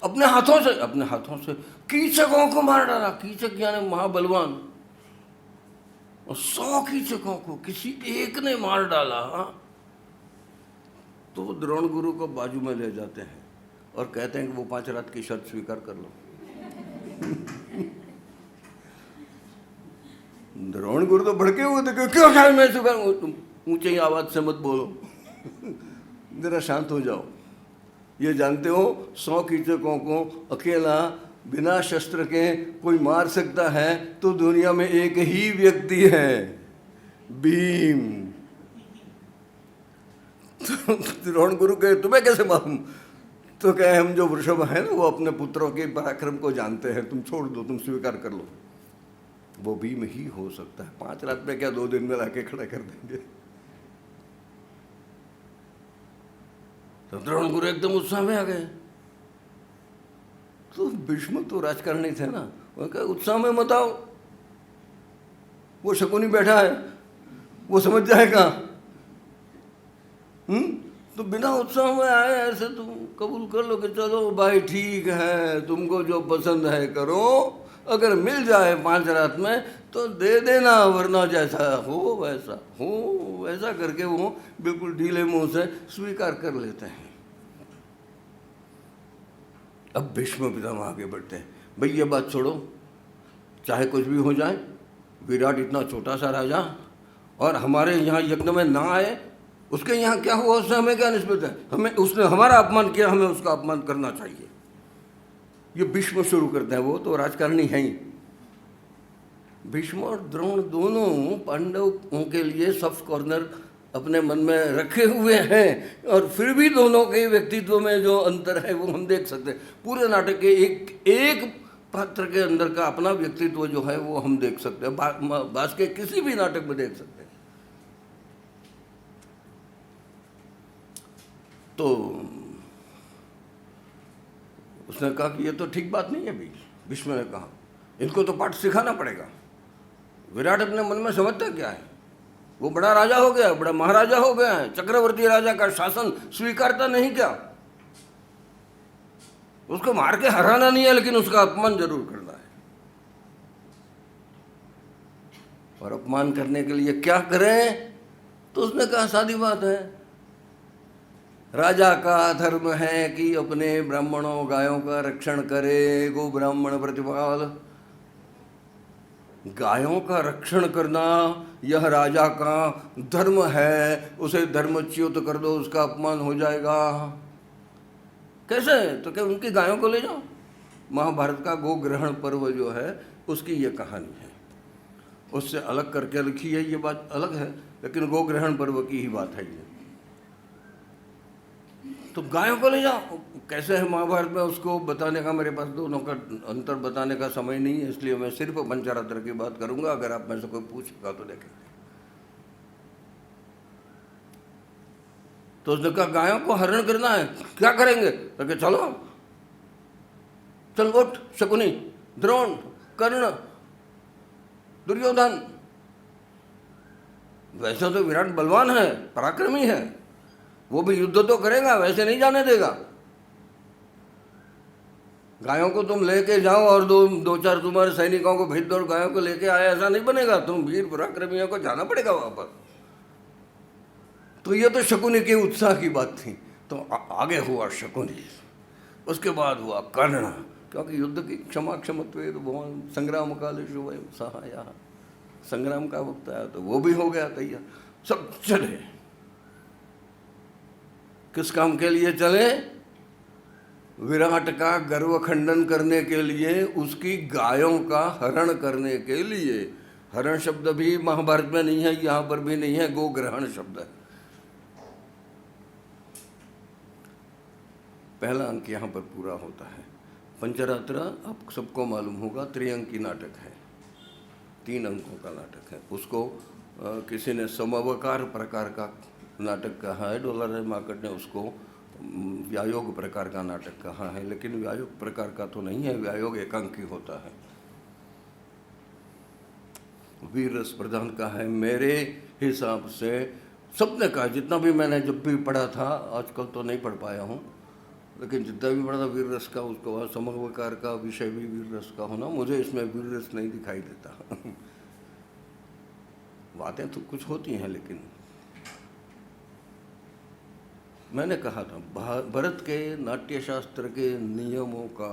अपने हाथों से कीचकों को मार डाला। कीचक यानी महाबलवान, और 100 कीचकों को किसी एक ने मार डाला। तो द्रोण गुरु को बाजू में ले जाते हैं और कहते हैं कि वो 5 रात की शर्त स्वीकार कर लो। द्रोण गुरु तो भड़के हुए थे, क्यों खाए मैं स्वीकार, तुम ऊंची आवाज से मत बोलो, जरा शांत हो जाओ। ये जानते हो 100 कीचकों को अकेला बिना शस्त्र के कोई मार सकता है तो दुनिया में एक ही व्यक्ति है, भीम। तो द्रोण गुरु कहे तुम्हें कैसे मालूम? तो कहे हम जो वृषभ है ना वो अपने पुत्रों के पराक्रम को जानते हैं, तुम छोड़ दो, तुम स्वीकार कर लो। वो भीम ही हो सकता है, 5 रात में क्या 2 दिन में लाके खड़ा कर देंगे। तो द्रोण गुरु एकदम उत्साह में आ गए। तो भीष्म तो राजकारणी थे ना, वो कहे उत्साह में मत आओ, वो शकुनी बैठा है, वो समझ जाएगा। तो बिना उत्साह में आए ऐसे तुम कबूल कर लो कि चलो भाई ठीक है, तुमको जो पसंद है करो, अगर मिल जाए 5 रात में तो दे देना, वरना जैसा हो वैसा हो, वैसा करके वो बिल्कुल ढीले मुंह से स्वीकार कर लेते हैं। अब भीष्म पितामह आगे बढ़ते हैं, भाई ये बात छोड़ो, चाहे कुछ भी हो जाए, विराट इतना छोटा सा राजा और हमारे यहाँ यज्ञ में ना आए, उसके यहाँ क्या हुआ उससे हमें क्या निस्बत है? हमें, उसने हमारा अपमान किया, हमें उसका अपमान करना चाहिए। ये भीष्म शुरू करते हैं, वो तो राजकारणी हैं ही। भीष्म और द्रोण दोनों पांडवों के लिए सॉफ्ट कॉर्नर अपने मन में रखे हुए हैं, और फिर भी दोनों के व्यक्तित्व में जो अंतर है वो हम देख सकते हैं। पूरे नाटक के एक पात्र के अंदर का अपना व्यक्तित्व जो है वो हम देख सकते हैं, बास के किसी भी नाटक में देख सकते हैं। तो उसने कहा कि ये तो ठीक बात नहीं है। भीष्म ने कहा इनको तो पाठ सिखाना पड़ेगा। विराट अपने मन में समझता क्या है, वो बड़ा राजा हो गया, बड़ा महाराजा हो गया है, चक्रवर्ती राजा का शासन स्वीकारता नहीं क्या? उसको मार के हराना नहीं है, लेकिन उसका अपमान जरूर करना है। और अपमान करने के लिए क्या करें? तो उसने कहा सादी बात है, राजा का धर्म है कि अपने ब्राह्मणों गायों का रक्षण करे, गो ब्राह्मण प्रतिपाल। गायों का रक्षण करना यह राजा का धर्म है, उसे धर्मच्युत कर दो, उसका अपमान हो जाएगा। कैसे? तो क्या उनकी गायों को ले जाओ। महाभारत का गो ग्रहण पर्व जो है उसकी ये कहानी है, उससे अलग करके लिखी है, ये बात अलग है, लेकिन गो ग्रहण पर्व की ही बात है ये। तो गायों को ले जाओ। कैसे है महाभारत में, उसको बताने का मेरे पास दोनों का अंतर बताने का समय नहीं है, इसलिए मैं सिर्फ पंचरात्र की बात करूंगा। अगर आप में से कोई पूछेगा तो देखेंगे। तो उसने कहा गायों को हरण करना है, क्या करेंगे? तो चलो चल उठ, शकुनी, द्रोण, कर्ण, दुर्योधन। वैसे तो विराट बलवान है, पराक्रमी है, वो भी युद्ध तो करेगा, वैसे नहीं जाने देगा। गायों को तुम लेके जाओ और दो चार तुम्हारे सैनिकों को भेज दो और गायों को लेके आए, ऐसा नहीं बनेगा। तुम वीर पराक्रमियों को जाना पड़ेगा वापस। तो ये तो शकुनी के उत्साह की बात थी। तो आगे हुआ शकुनी, उसके बाद हुआ कर्ण, क्योंकि युद्ध की क्षमत्व भगवान संग्राम काले शुभ सहाया, संग्राम का वक्त आया तो वो भी हो गया तैयार। सब चले, किस काम के लिए चले? विराट का गर्व खंडन करने के लिए, उसकी गायों का हरण करने के लिए। हरण शब्द भी महाभारत में नहीं है, यहां पर भी नहीं है, गो ग्रहण शब्द है। पहला अंक यहां पर पूरा होता है। पंचरात्र आप सबको मालूम होगा त्रिअंकी नाटक है, 3 अंकों का नाटक है। उसको किसी ने समवकार प्रकार का नाटक कहा है, डॉलर मार्केट ने उसको व्यायोग प्रकार का नाटक कहा है, लेकिन व्यायोग प्रकार का तो नहीं है, व्यायोग एकांकी होता है। वीर रस प्रधान का है मेरे हिसाब से। सबने कहा, जितना भी मैंने जब भी पढ़ा था, आजकल तो नहीं पढ़ पाया हूँ, लेकिन जितना भी पढ़ा था वीर रस का, उसको बाद समवकार का विषय भी वीर रस का होना, मुझे इसमें वीर रस नहीं दिखाई देता। बातें तो कुछ होती हैं, लेकिन मैंने कहा था भरत के नाट्यशास्त्र के नियमों का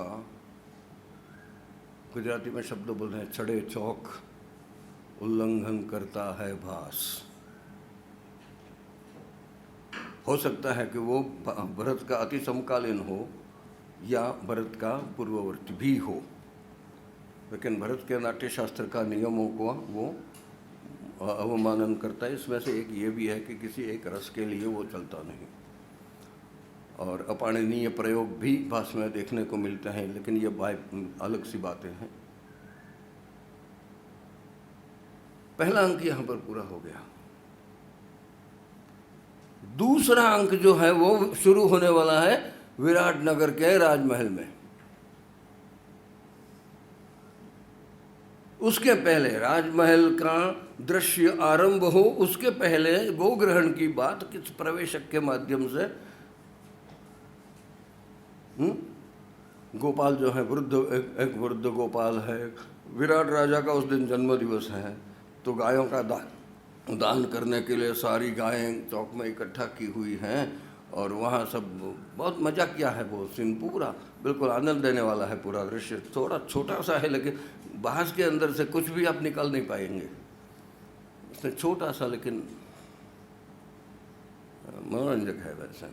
गुजराती में शब्द बोल रहे हैं, छड़े चौक उल्लंघन करता है भास। हो सकता है कि वो भरत का अति समकालीन हो या भरत का पूर्ववर्ती भी हो, लेकिन भरत के नाट्यशास्त्र का नियमों को वो अवमानन करता है। इसमें से एक ये भी है कि किसी एक रस के लिए वो चलता नहीं, और अपाणनीय प्रयोग भी भाष में देखने को मिलते हैं, लेकिन ये अलग सी बातें हैं। पहला अंक यहाँ पर पूरा हो गया। दूसरा अंक जो है वो शुरू होने वाला है विराटनगर के राजमहल में। उसके पहले राजमहल का दृश्य आरंभ हो, उसके पहले गोग्रहण की बात किस प्रवेशक के माध्यम से गोपाल जो है वृद्ध, एक वृद्ध गोपाल है। विराट राजा का उस दिन जन्म दिवस है, तो गायों का दान करने के लिए सारी गायें चौक में इकट्ठा की हुई हैं, और वहाँ सब बहुत मजा किया है। वो सीन पूरा बिल्कुल आनंद देने वाला है। पूरा दृश्य थोड़ा छोटा सा है, लेकिन बहस के अंदर से कुछ भी आप निकाल नहीं पाएंगे। इसमें छोटा सा लेकिन मनोरंजक है वैसे।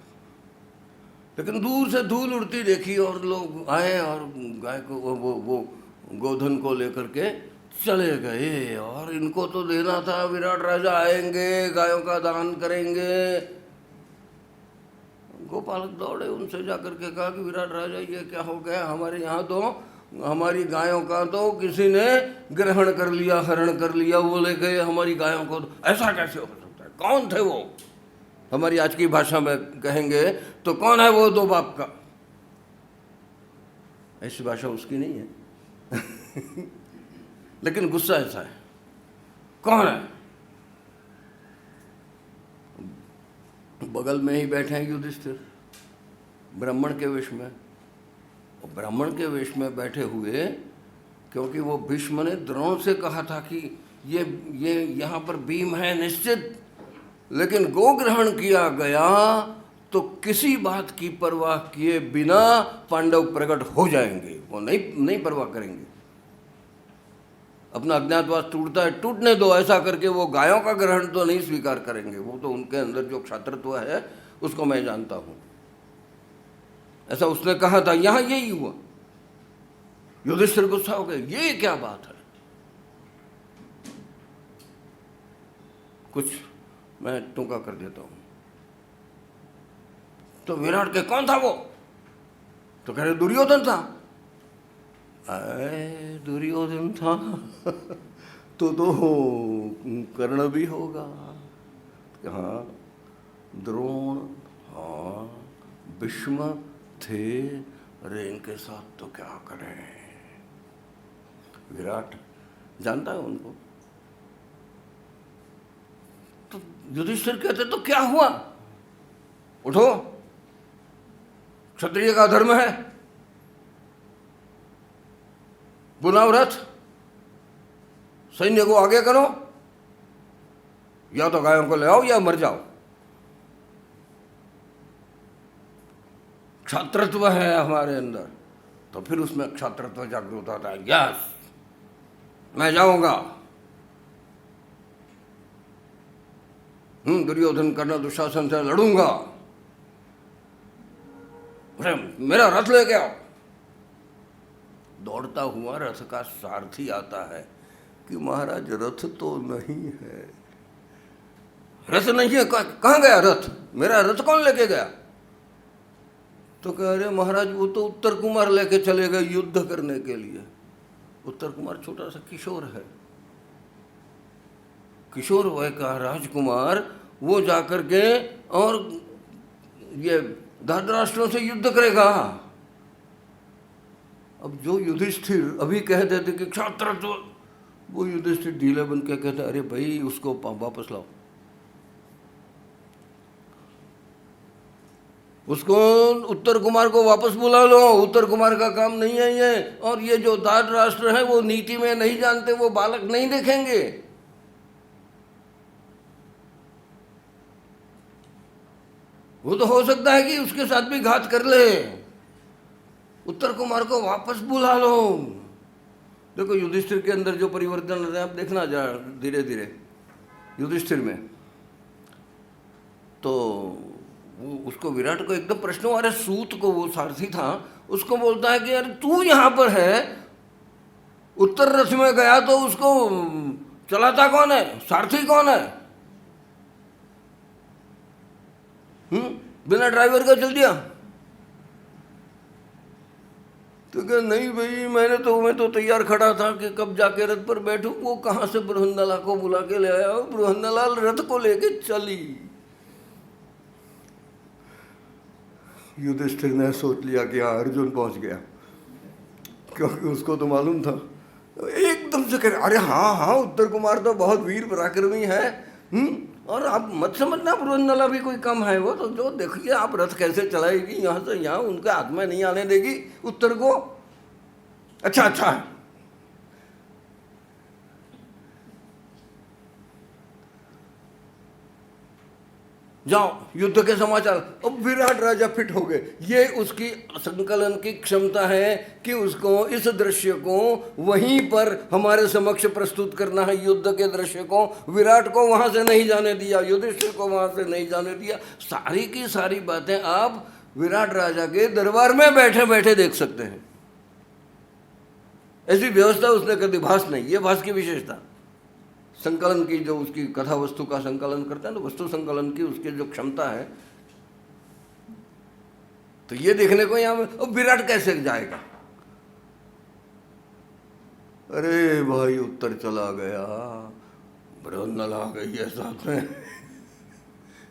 लेकिन दूर से धूल उड़ती देखी और लोग आए और गाय को वो गोधन को लेकर के चले गए, और इनको तो देना था, विराट राजा आएंगे, गायों का दान करेंगे। गोपाल दौड़े, उनसे जाकर के कहा कि विराट राजा ये क्या हो गया, हमारे यहाँ तो हमारी गायों का तो किसी ने ग्रहण कर लिया, हरण कर लिया, वो ले गए हमारी गायों को। ऐसा कैसे हो सकता है? कौन थे वो? हमारी आज की भाषा में कहेंगे तो कौन है वो दो बाप का? ऐसी भाषा उसकी नहीं है लेकिन गुस्सा ऐसा है। कौन है? बगल में ही बैठे हैं युधिष्ठिर, ब्राह्मण के वेश में। और ब्राह्मण के वेश में बैठे हुए, क्योंकि वो भीष्म ने द्रोण से कहा था कि ये यहाँ पर भीम है निश्चित, लेकिन गोग्रहण किया गया तो किसी बात की परवाह किए बिना पांडव प्रकट हो जाएंगे। वो नहीं परवाह करेंगे। अपना अज्ञातवास टूटता है, टूटने दो, ऐसा करके वो गायों का ग्रहण तो नहीं स्वीकार करेंगे। वो तो उनके अंदर जो क्षात्रत्व है उसको मैं जानता हूं। ऐसा उसने कहा था। यहां यही हुआ। युधिष्ठिर गुस्सा हो गए, ये क्या बात है? कुछ मैं टूंका कर देता हूं। तो विराट के कौन था वो? तो कह रहे दुर्योधन था। दुर्योधन था तो कर्ण भी होगा। हाँ, द्रोण, हाँ, भीष्म थे। अरे इनके साथ तो क्या करें? विराट जानता है उनको। तो युधिष्ठिर कहते तो क्या हुआ? उठो, क्षत्रिय का धर्म है, बुलाओ रथ, सैन्य को आगे करो, या तो गायों को ले आओ या मर जाओ। क्षात्रत्व है हमारे अंदर, तो फिर उसमें क्षात्रत्व जागृत होता है। यस, मैं जाऊंगा। दुर्योधन कर्ण दुशासन से लड़ूंगा। मेरा रथ लेके आओ। दौड़ता हुआ रथ का सारथी आता है कि महाराज रथ तो नहीं है। रथ नहीं है? कहाँ गया रथ? मेरा रथ कौन लेके गया? तो कह रहे महाराज वो तो उत्तर कुमार लेके चले गए युद्ध करने के लिए। उत्तर कुमार छोटा सा किशोर है, किशोर वय का राजकुमार, वो जाकर के और ये धृतराष्ट्रों से युद्ध करेगा। अब जो युधिष्ठिर अभी कहते थे कि क्षात्रत्व, वो युधिष्ठिर ढीले बन के कहते अरे भाई उसको वापस लाओ, उसको उत्तर कुमार को वापस बुला लो। उत्तर कुमार का काम नहीं है ये। और ये जो धृतराष्ट्र है वो नीति में नहीं जानते, वो बालक नहीं देखेंगे। वो तो हो सकता है कि उसके साथ भी घात कर ले। उत्तर कुमार को वापस बुला लो। देखो युधिष्ठिर के अंदर जो परिवर्तन है आप देखना जा धीरे धीरे युधिष्ठिर में। तो वो उसको विराट को एकदम प्रश्न हुआ। अरे सूत को, वो सारथी था, उसको बोलता है कि अरे तू यहाँ पर है, उत्तर रथ में गया तो उसको चलाता कौन है, सारथी कौन है? बिना ड्राइवर का चल दिया। तो क्या नहीं भाई, मैं तो तैयार खड़ा था कि कब जाके रथ पर बैठूं। वो कहाँ से बृहन्नला को बुला के ले आया। बृहन्नला रथ को लेके चली। युधिष्ठिर ने सोच लिया कि हाँ अर्जुन पहुंच गया, क्योंकि उसको तो मालूम था। एकदम से कह अरे हाँ हाँ उत्तर कुमार तो बहुत वीर पराक्रमी है। और आप मत समझना बृहन्नला भी कोई कम है। वो तो जो देखिए आप रथ कैसे चलाएगी, यहाँ से यहाँ उनके हाथ में नहीं आने देगी उत्तर को। अच्छा अच्छा जाओ युद्ध के समाचार। अब विराट राजा फिट हो गए। ये उसकी संकलन की क्षमता है कि उसको इस दृश्य को वहीं पर हमारे समक्ष प्रस्तुत करना है। युद्ध के दृश्य को विराट को वहां से नहीं जाने दिया, युधिष्ठिर को वहां से नहीं जाने दिया। सारी की सारी बातें आप विराट राजा के दरबार में बैठे बैठे देख सकते हैं। ऐसी व्यवस्था उसने कभी भास नहीं। ये भास की विशेषता संकलन की, जो उसकी कथा वस्तु का संकलन करता है ना, वस्तु संकलन की उसकी जो क्षमता है। तो ये देखने को यहाँ अब विराट कैसे जाएगा। अरे भाई उत्तर चला गया, बृहन्नला आ गई है साथ में।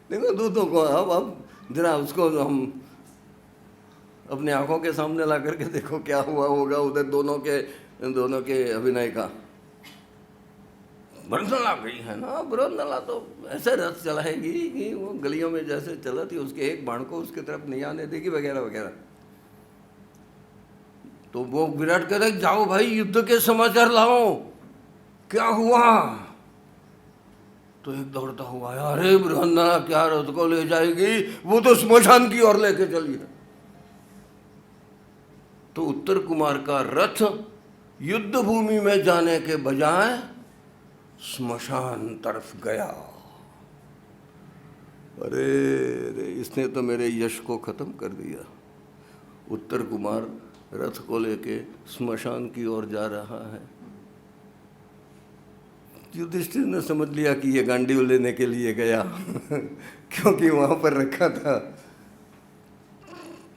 देखो दूतों को अब जरा उसको हम अपने आंखों के सामने ला करके देखो क्या हुआ होगा उधर दोनों के अभिनय का। बृहन्नला गई है ना, बृहन्नला तो ऐसे रथ चलाएगी कि वो गलियों में जैसे चला थी, उसके एक बाण को उसकी तरफ नहीं आने देगी वगैरह वगैरह। तो वो विराट कह रहे जाओ भाई युद्ध के समाचार लाओ, क्या हुआ। तो एक दौड़ता हुआ है, अरे बृहन्नला क्या रथ को ले जाएगी, वो तो स्मशान की ओर लेके चली है। तो उत्तर कुमार का रथ युद्ध भूमि में जाने के बजाय स्मशान तरफ गया। अरे रे, इसने तो मेरे यश को खत्म कर दिया। उत्तर कुमार रथ को लेके स्मशान की ओर जा रहा है। युधिष्ठिर ने समझ लिया कि ये गांडीव लेने के लिए गया क्योंकि वहां पर रखा था।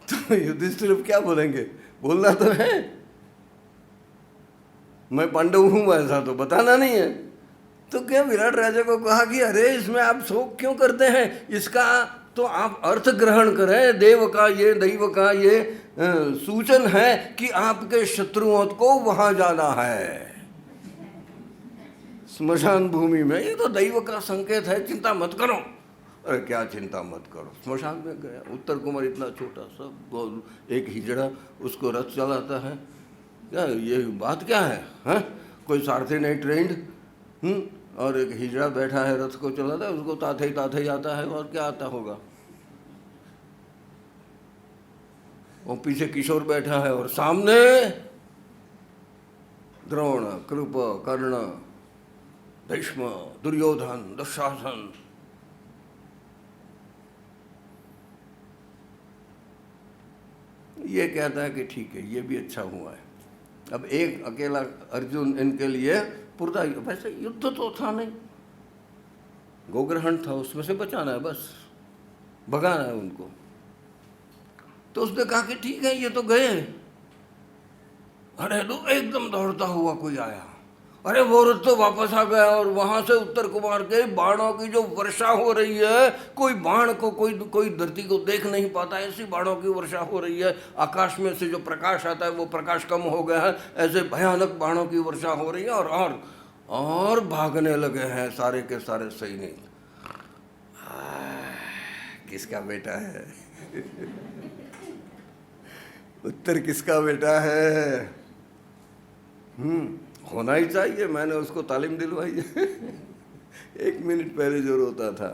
तो युधिष्ठिर अब क्या बोलेंगे, बोलना तो है मैं पांडव हूं, ऐसा तो बताना नहीं है। तो क्या विराट राजा को कहा कि अरे इसमें आप शोक क्यों करते हैं, इसका तो आप अर्थ ग्रहण करें। दैव का ये सूचन है कि आपके शत्रुओं को वहां जाना है स्मशान भूमि में। ये तो दैव का संकेत है, चिंता मत करो। अरे क्या चिंता मत करो, स्मशान में गया। उत्तर कुमार इतना छोटा सा, एक हिजड़ा उसको रथ चलाता है। क्या ये बात क्या है, हा? कोई सारथी नहीं ट्रेंड, और एक हिजड़ा बैठा है रथ को चलाता है, उसको ताथे ही आता है। और क्या आता होगा। और पीछे किशोर बैठा है और सामने द्रोण, कृप, कर्ण, भीष्म, दुर्योधन, दुशासन। ये कहता है कि ठीक है, ये भी अच्छा हुआ है। अब एक अकेला अर्जुन इनके लिए पुरदा, वैसे युद्ध तो था नहीं, गोग्रहण था, उसमें से बचाना है, बस भगाना है उनको। तो उसने कहा कि ठीक है ये तो गए। अरे तो एकदम दौड़ता हुआ कोई आया, अरे वो रथ तो वापस आ गया। और वहां से उत्तर कुमार के बाणों की जो वर्षा हो रही है, कोई बाण को कोई धरती को देख नहीं पाता, ऐसी बाणों की वर्षा हो रही है। आकाश में से जो प्रकाश आता है वो प्रकाश कम हो गया है, ऐसे भयानक बाणों की वर्षा हो रही है। और भागने लगे हैं सारे के सारे सैनिक। किसका बेटा है उत्तर किसका बेटा है। होना ही चाहिए, मैंने उसको तालीम दिलवाई है। 1 मिनट पहले जो रोता था,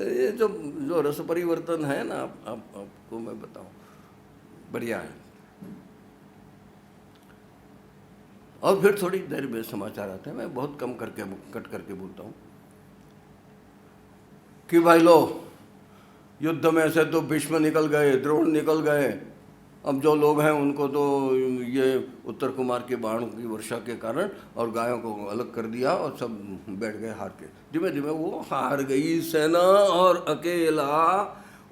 ये जो रस परिवर्तन है ना, आपको मैं बताऊं, बढ़िया है। और फिर थोड़ी देर में समाचार आते हैं, मैं बहुत कम करके कट करके बोलता हूँ कि भाई लो, युद्ध में से तो भीष्म निकल गए, द्रोण निकल गए, अब जो लोग हैं उनको तो ये उत्तर कुमार के बाणों की वर्षा के कारण और गायों को अलग कर दिया और सब बैठ गए हार के। धीमे धीमे वो हार गई सेना और अकेला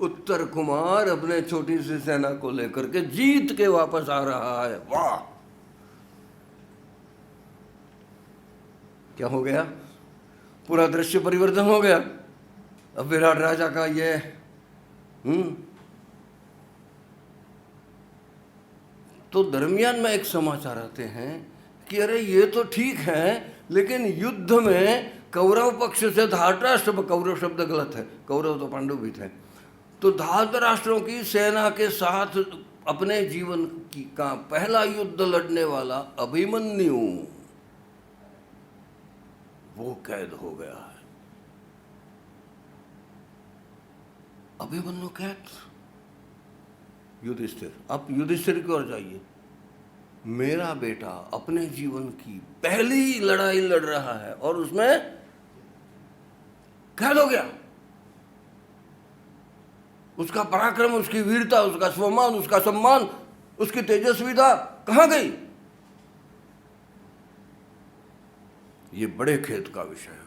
उत्तर कुमार अपने छोटी सी सेना को लेकर के जीत के वापस आ रहा है। वाह, क्या हो गया? पूरा दृश्य परिवर्तन हो गया। अब विराट राजा का ये तो दरमियान में एक समाचार आते हैं कि अरे ये तो ठीक है, लेकिन युद्ध में कौरव पक्ष से धातराष्ट्र, कौरव शब्द गलत है, कौरव तो पांडव भी थे, तो धातराष्ट्रों की सेना के साथ अपने जीवन का पहला युद्ध लड़ने वाला अभिमन्यु वो कैद हो गया है। अभिमन्यु कैद, युधिष्ठिर, आप युधिष्ठिर की ओर जाइए। मेरा बेटा अपने जीवन की पहली लड़ाई लड़ रहा है और उसमें कैद हो गया। उसका पराक्रम, उसकी वीरता, उसका स्वमान, उसका सम्मान, उसकी तेजस्विता कहां गई? ये बड़े खेद का विषय है।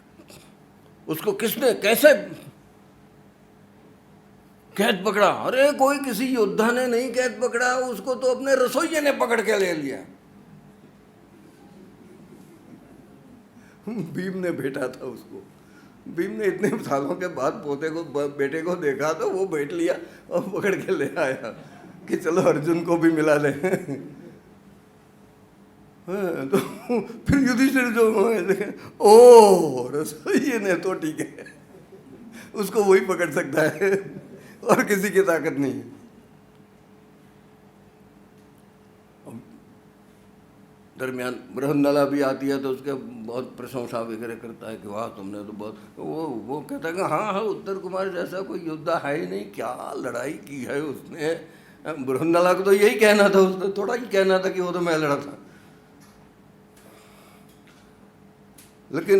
उसको किसने कैसे कैद पकड़ा? अरे कोई किसी योद्धा ने नहीं कैद पकड़ा, उसको तो अपने रसोइये ने पकड़ के ले लिया। भीम ने भेटा था उसको। भीम ने इतने सालों के बाद बेटे को देखा तो वो बैठ लिया और पकड़ के ले आया कि चलो अर्जुन को भी मिला ले। तो फिर युधिष्ठिर जो ओ रसोइये ने तो ठीक है, उसको वही पकड़ सकता है और किसी की ताकत नहीं है। दरमियान बृहन्नला भी आती है तो उसके बहुत प्रशंसा वगैरह करता है कि वाह तुमने तो बहुत, वो कहता है कि हाँ हाँ उत्तर कुमार जैसा कोई योद्धा है ही नहीं, क्या लड़ाई की है उसने। बृहन्नला को तो यही कहना था, उसने थोड़ा ही कहना था कि वो तो मैं लड़ा था। लेकिन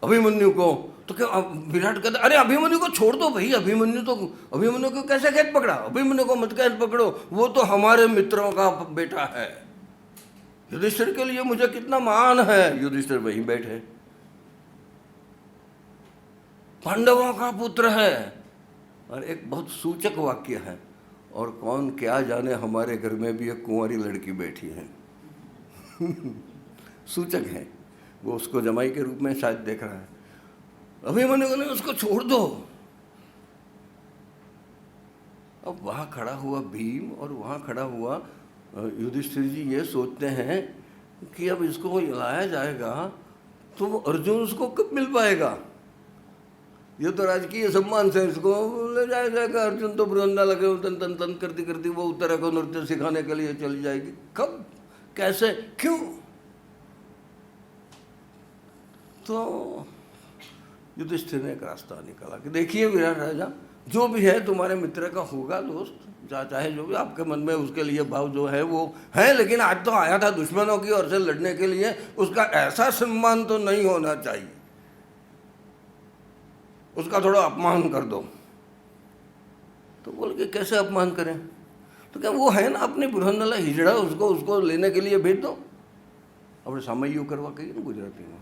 अभिमन्यु को तो क्या विराट कहता, अरे अभिमन्यु को छोड़ दो भाई, अभिमन्यु को कैसे कैद पकड़ा? अभिमन्यु को मत कैद पकड़ो, वो तो हमारे मित्रों का बेटा है। युधिष्ठिर के लिए मुझे कितना मान है। युधिष्ठिर वहीं बैठे, पांडवों का पुत्र है। और एक बहुत सूचक वाक्य है, और कौन क्या जाने हमारे घर में भी एक कुंवारी लड़की बैठी है। सूचक है, वो उसको जमाई के रूप में शायद देख रहा है। अभिमन्यु ने उसको छोड़ दो। अब वहां खड़ा हुआ भीम और वहां खड़ा हुआ युधिष्ठिर जी ये सोचते हैं कि अब इसको लाया जाएगा तो अर्जुन उसको कब मिल पाएगा? ये तो राजकीय सम्मान से इसको ले जाया जाएगा। अर्जुन तो बृहन्नला लगे तन तन तन करती करती वो उत्तरा को नृत्य सिखाने के लिए चली जाएगी। कब, कैसे, क्यों? तो युधिष्ठिर ने एक रास्ता निकाला कि देखिए विराट राजा, जो भी है तुम्हारे मित्र का होगा दोस्त, चाहे जो भी आपके मन में उसके लिए भाव जो है वो है, लेकिन आज तो आया था दुश्मनों की ओर से लड़ने के लिए, उसका ऐसा सम्मान तो नहीं होना चाहिए, उसका थोड़ा अपमान कर दो। तो बोल के कैसे अपमान करें? तो क्या वो है ना अपनी बृहन्नला हिजड़ा, उसको लेने के लिए भेज दो। अपने सामयिक करवा के ना गुजराती में,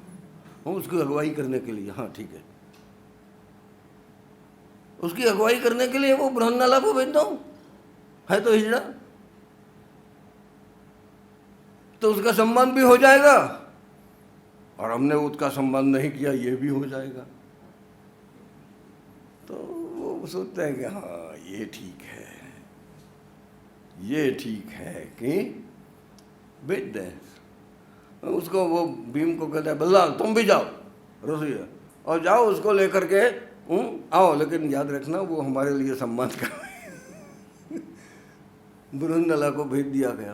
वो उसकी अगुवाई करने के लिए, हाँ ठीक है, उसकी अगुवाई करने के लिए वो बृहन्नला को भेज दो, है तो हिजड़ा, तो उसका सम्मान भी हो जाएगा और हमने उसका सम्मान नहीं किया ये भी हो जाएगा। तो वो सोचते हैं कि हाँ ये ठीक है, ये ठीक है कि भेज दें उसको। वो भीम को कहता है बल्लाल तुम भी जाओ रसोइया, और जाओ उसको लेकर के आओ, लेकिन याद रखना वो हमारे लिए सम्मान का। बृहन्नला को भेज दिया गया।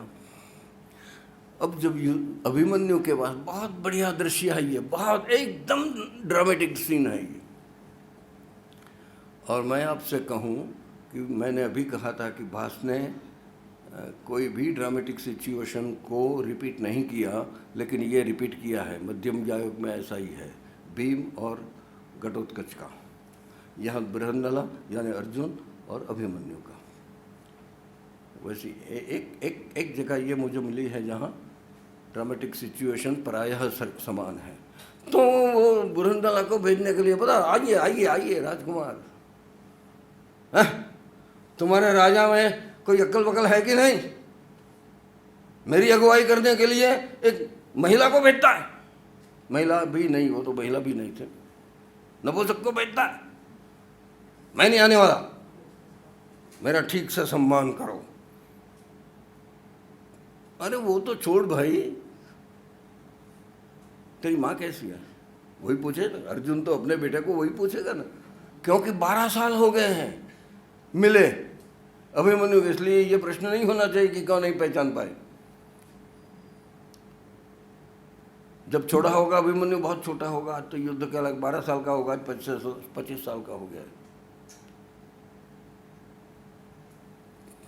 अब जब अभिमन्यु के पास बहुत बढ़िया दृश्य है, ये बहुत एकदम ड्रामेटिक सीन है ये। और मैं आपसे कहूं कि मैंने अभी कहा था कि भास ने कोई भी ड्रामेटिक सिचुएशन को रिपीट नहीं किया, लेकिन ये रिपीट किया है। मध्यम व्यायोग में ऐसा ही है, भीम और घटोत्कच का, यहाँ बृहन्नला यानी अर्जुन और अभिमन्यु का। वैसी एक जगह ये मुझे मिली है जहाँ ड्रामेटिक सिचुएशन प्रायः समान है। तो वो बृहन्नला को भेजने के लिए बता, आइए आइए आइए राजकुमार, तुम्हारे राजा में कोई अक्ल बकल है कि नहीं? मेरी अगुवाई करने के लिए एक महिला को भेजता है। महिला भी नहीं, वो तो महिला भी नहीं थे, नपुंसक को भेजता है। मैं नहीं आने वाला, मेरा ठीक से सम्मान करो। अरे वो तो छोड़ भाई, तेरी माँ कैसी है वही पूछे ना। अर्जुन तो अपने बेटे को वही पूछेगा ना, क्योंकि 12 साल हो गए हैं मिले। अभिमन्यु के इसलिए ये प्रश्न नहीं होना चाहिए कि क्यों नहीं पहचान पाए। जब छोटा होगा अभिमन्यु, बहुत छोटा होगा, आज तो युद्ध के अलग 12 साल का होगा, आज 25 साल का हो गया।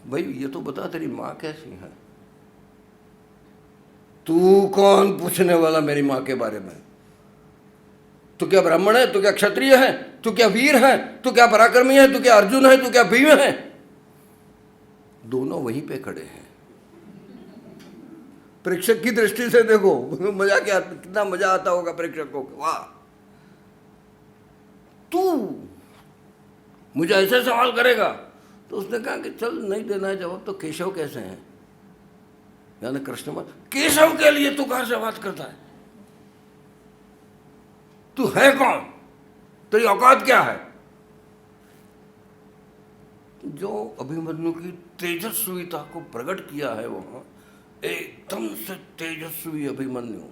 भाई ये तो बता तेरी माँ कैसी है? तू कौन पूछने वाला मेरी माँ के बारे में? तू क्या ब्राह्मण है? तू क्या क्षत्रिय है? तू क्या वीर है? तू क्या पराक्रमी है? तू क्या अर्जुन है? तू क्या भीम है? दोनों वहीं पे खड़े हैं। प्रेक्षक की दृष्टि से देखो, मजा क्या, कितना मजा आता होगा प्रेक्षकों को। वाह, तू मुझे ऐसे सवाल करेगा? तो उसने कहा कि चल नहीं देना है जवाब, तो केशव कैसे हैं, यानी कृष्ण मत, केशव के लिए तू कहां से बात करता है? तू है कौन? तेरी औकात क्या है? जो अभिमन्यु की तेजस्वीता को प्रकट किया है वहां, एकदम से तेजस्वी अभिमन्यु,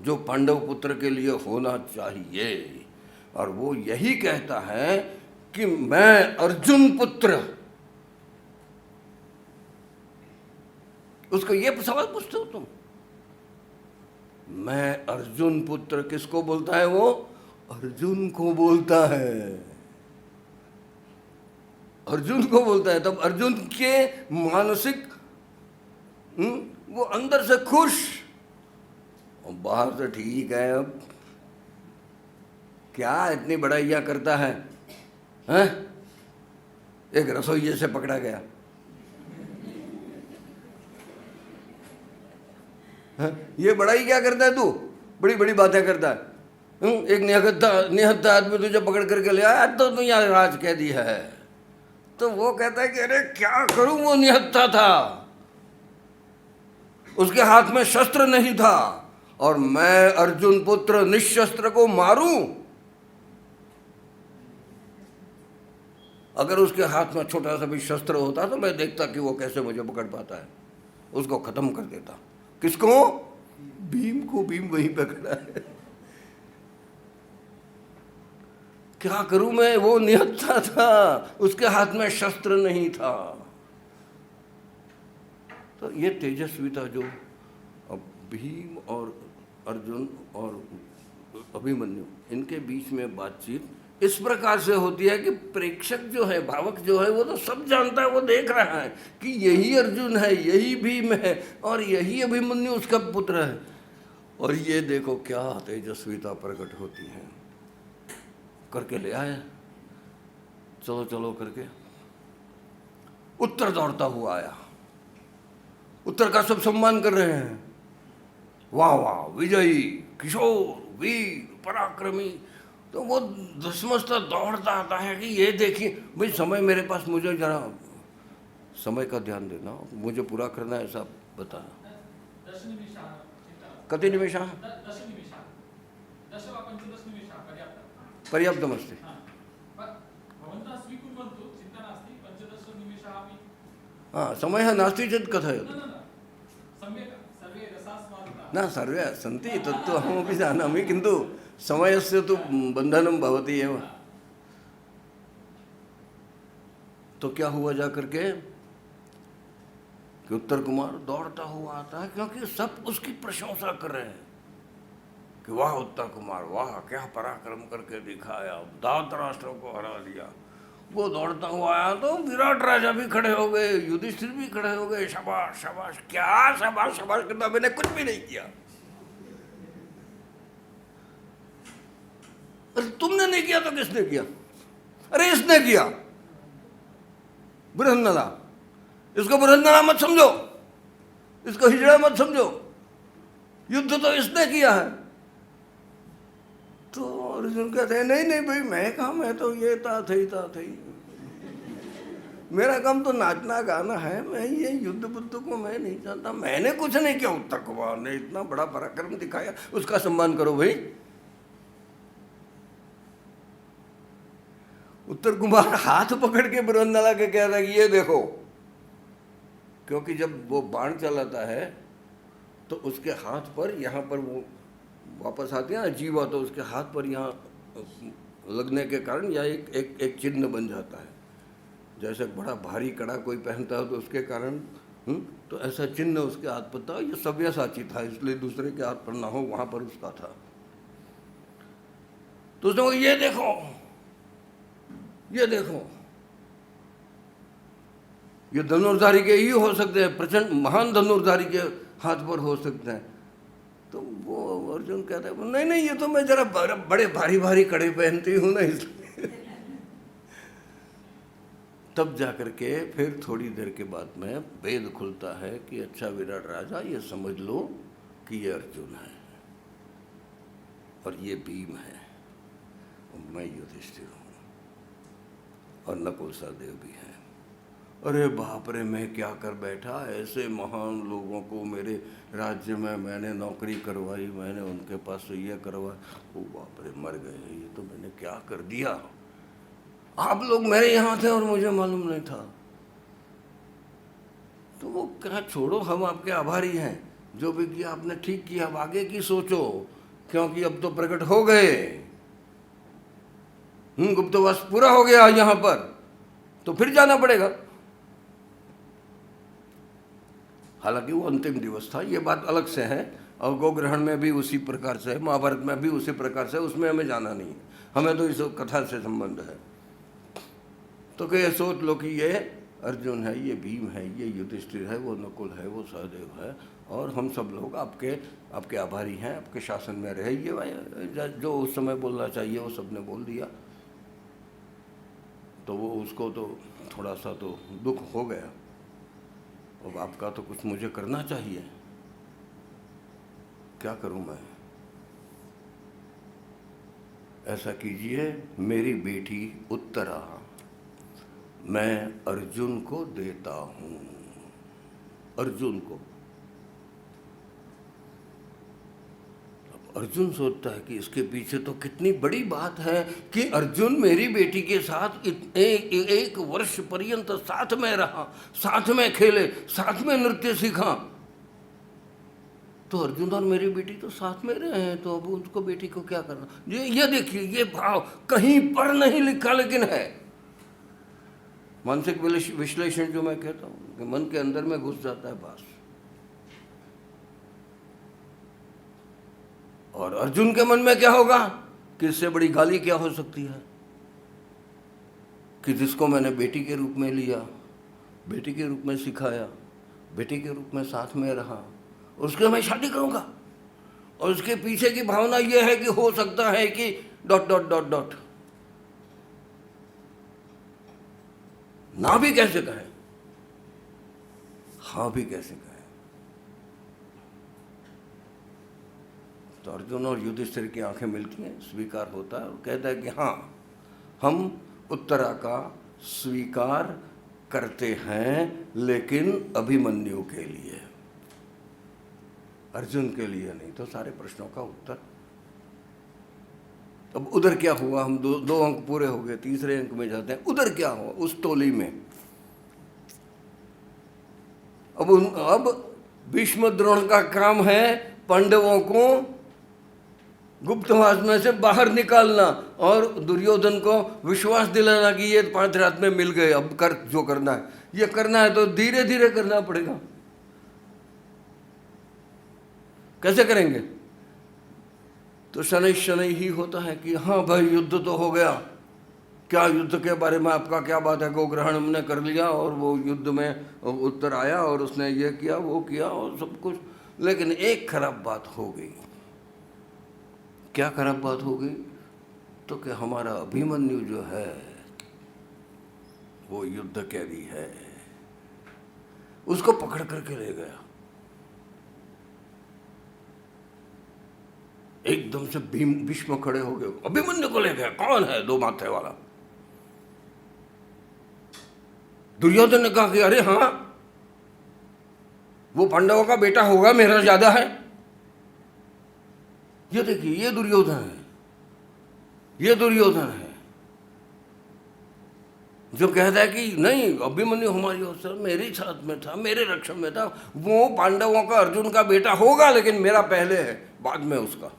जो पांडव पुत्र के लिए होना चाहिए। और वो यही कहता है कि मैं अर्जुन पुत्र। उसको ये सवाल पूछते हो तुम, मैं अर्जुन पुत्र, किसको बोलता है वो? अर्जुन को बोलता है, अर्जुन को बोलता है। तब अर्जुन के मानसिक वो अंदर से खुश और बाहर से ठीक है। अब क्या इतनी बड़ाइयां करता है, हैं? एक रसोइये से पकड़ा गया, ये बड़ाई क्या करता है? तू बड़ी बड़ी बातें करता है। एक निहत्था आदमी तुझे पकड़ करके ले आया, तो तू यहाँ राज कह दी है। तो वो कहता है कि अरे क्या करूं, वो निहत्था था, उसके हाथ में शस्त्र नहीं था, और मैं अर्जुन पुत्र निशस्त्र को मारूं? अगर उसके हाथ में छोटा सा भी शस्त्र होता तो मैं देखता कि वो कैसे मुझे पकड़ पाता है, उसको खत्म कर देता। किसको? भीम को। भीम वहीं पे खड़ा है। क्या करूं मैं, वो निहत्था था, उसके हाथ में शस्त्र नहीं था। तो ये तेजस्विता जो भीम और अर्जुन और अभिमन्यु, इनके बीच में बातचीत इस प्रकार से होती है कि प्रेक्षक जो है, भावक जो है, वो तो सब जानता है, वो देख रहा है कि यही अर्जुन है, यही भीम है और यही अभिमन्यु उसका पुत्र है। और ये देखो क्या तेजस्विता प्रकट होती है। करके ले आया, चलो चलो करके। उत्तर दौड़ता हुआ आया, उत्तर का सब सम्मान कर रहे हैं, वाह वाह, विजयी, किशोर, वीर, पराक्रमी। तो वो धसमसता दौड़ता आता है कि ये देखिए भाई, समय मेरे पास, मुझे जरा समय का ध्यान देना, मुझे पूरा करना है, ऐसा बता। कति निमेषा पर्याप्तमस्ति। हाँ, समयः नास्ति चेत् कथयतु। न सर्वे सन्ति, तत्तु अहमपि जानामि, किन्तु समयस्य तु बन्धनं भवति एव। तो क्या हुआ जा करके कि उत्तर कुमार दौड़ता हुआ आता है, क्योंकि सब उसकी प्रशंसा कर रहे हैं कि वाह उत्तर कुमार, वाह क्या पराक्रम करके दिखाया, दांत राष्ट्रों को हरा दिया। वो दौड़ता हुआ आया तो विराट राजा भी खड़े हो गए, युधिष्ठिर भी खड़े हो गए, शाबाश शाबाश। क्या शाबाश शाबाश करना, मैंने कुछ भी नहीं किया। अरे तुमने नहीं किया तो किसने किया? अरे इसने किया, बृहन्नला। इसको बृहन्नला मत समझो, इसको हिजड़ा मत समझो, युद्ध तो इसने किया है। तो अर्जुन कहते हैं नहीं नहीं भाई, मैं कहा, मैं तो ये था थी मेरा काम तो नाचना गाना है, मैं ये युद्ध बुद्ध को मैं नहीं जानता, मैंने कुछ नहीं किया। उत्तर कुमार ने इतना बड़ा पराक्रम दिखाया, उसका सम्मान करो भाई। उत्तर कुमार हाथ पकड़ के बृहन्नला के कहता है कि ये देखो, क्योंकि जब वो बाण चलाता है तो उसके हाथ पर, यहाँ पर वो वापस आती है ना जीवा, तो उसके हाथ पर यहाँ लगने के कारण यह एक चिन्ह बन जाता है। जैसे बड़ा भारी कड़ा कोई पहनता है तो उसके कारण तो ऐसा चिन्ह उसके हाथ पर था। ये सव्यसाची था, इसलिए दूसरे के हाथ पर ना हो, वहां पर उसका था। तो उसने ये देखो, ये देखो, ये धनुर्धारी के ही हो सकते हैं, प्रचंड महान धनुर्धारी के हाथ पर हो सकते हैं। तो वो अर्जुन कहता है नहीं नहीं, ये तो मैं जरा बड़े भारी भारी कड़े पहनती हूं ना, इसलिए। तब जाकर के फिर थोड़ी देर के बाद में वेद खुलता है कि अच्छा विराट राजा, ये समझ लो कि ये अर्जुन है और ये भीम है और मैं युधिष्ठिर हूँ और नकुल सहदेव भी हैं। अरे बाप रे, मैं क्या कर बैठा, ऐसे महान लोगों को मेरे राज्य में मैंने नौकरी करवाई, मैंने उनके पास से ये करवाया, ओ बाप रे मर गए, ये तो मैंने क्या कर दिया। आप लोग मेरे यहाँ थे और मुझे मालूम नहीं था। तो वो कहा छोड़ो, हम आपके आभारी हैं, जो भी किया आपने ठीक किया, अब आगे की सोचो, क्योंकि अब तो प्रकट हो गए, गुप्तवास पूरा हो गया यहाँ पर, तो फिर जाना पड़ेगा। हालांकि वो अंतिम दिवस था, ये बात अलग से है, और गोग्रहण में भी उसी प्रकार से है, महाभारत में भी उसी प्रकार से, उसमें हमें जाना नहीं है, हमें तो इस कथा से संबंध है। तो क्या सोच लो कि ये अर्जुन है, ये भीम है, ये युधिष्ठिर है, वो नकुल है, वो सहदेव है, और हम सब लोग आपके आभारी हैं, आपके शासन में रहे। ये जो उस समय बोलना चाहिए वो सबने बोल दिया। तो वो उसको तो थोड़ा सा तो दुख हो गया, अब आपका तो कुछ मुझे करना चाहिए, क्या करूं मैं? ऐसा कीजिए, मेरी बेटी उत्तरा मैं अर्जुन को देता हूं, अर्जुन को। अब अर्जुन सोचता है कि इसके पीछे तो कितनी बड़ी बात है कि अर्जुन मेरी बेटी के साथ एक वर्ष पर्यंत साथ में रहा, साथ में खेले, साथ में नृत्य सीखा। तो अर्जुन और मेरी बेटी तो साथ में रहे हैं, तो अब उसको बेटी को क्या करना? ये देखिए, ये भाव कहीं पर नहीं लिखा, लेकिन है। मानसिक विश्लेषण जो मैं कहता हूं कि मन के अंदर में घुस जाता है बस। और अर्जुन के मन में क्या होगा कि इससे बड़ी गाली क्या हो सकती है कि जिसको मैंने बेटी के रूप में लिया, बेटी के रूप में सिखाया, बेटी के रूप में साथ में रहा, उसके मैं शादी करूंगा, और उसके पीछे की भावना यह है कि हो सकता है कि ... ना भी कैसे कहें, हाँ भी कैसे कहें। तो अर्जुन और युधिष्ठिर की आंखें मिलती हैं, स्वीकार होता है और कहता है कि हाँ, हम उत्तरा का स्वीकार करते हैं, लेकिन अभिमन्यु के लिए, अर्जुन के लिए नहीं। तो सारे प्रश्नों का उत्तर। अब उधर क्या हुआ, हम दो अंक पूरे हो गए, तीसरे अंक में जाते हैं। उधर क्या हुआ उस टोली में? अब भीष्म द्रोण का काम है पांडवों को गुप्तवास में से बाहर निकालना और दुर्योधन को विश्वास दिलाना कि ये 5 रात में मिल गए, अब कर जो करना है। ये करना है तो धीरे धीरे करना पड़ेगा। कैसे करेंगे? तो शनै शनै ही होता है कि हाँ भाई युद्ध तो हो गया, क्या युद्ध के बारे में आपका क्या बात है? गोग्रहण हमने कर लिया और वो युद्ध में उत्तर आया और उसने ये किया वो किया और सब कुछ, लेकिन एक खराब बात हो गई। क्या खराब बात हो गई? तो कि हमारा अभिमन्यु जो है वो युद्ध कैदी है, उसको पकड़ करके ले गया। एकदम से भीष्म खड़े हो गए, अभिमन्यु को ले गया। कौन है? 2 माथे वाला। दुर्योधन ने कहा कि अरे हाँ, वो पांडवों का बेटा होगा, मेरा ज्यादा है। ये देखिए, ये दुर्योधन है, ये दुर्योधन है जो कहता है कि नहीं, अभिमन्यु हमारी अवसर मेरे साथ में था, मेरे रक्षण में था। वो पांडवों का, अर्जुन का बेटा होगा, लेकिन मेरा पहले है, बाद में उसका।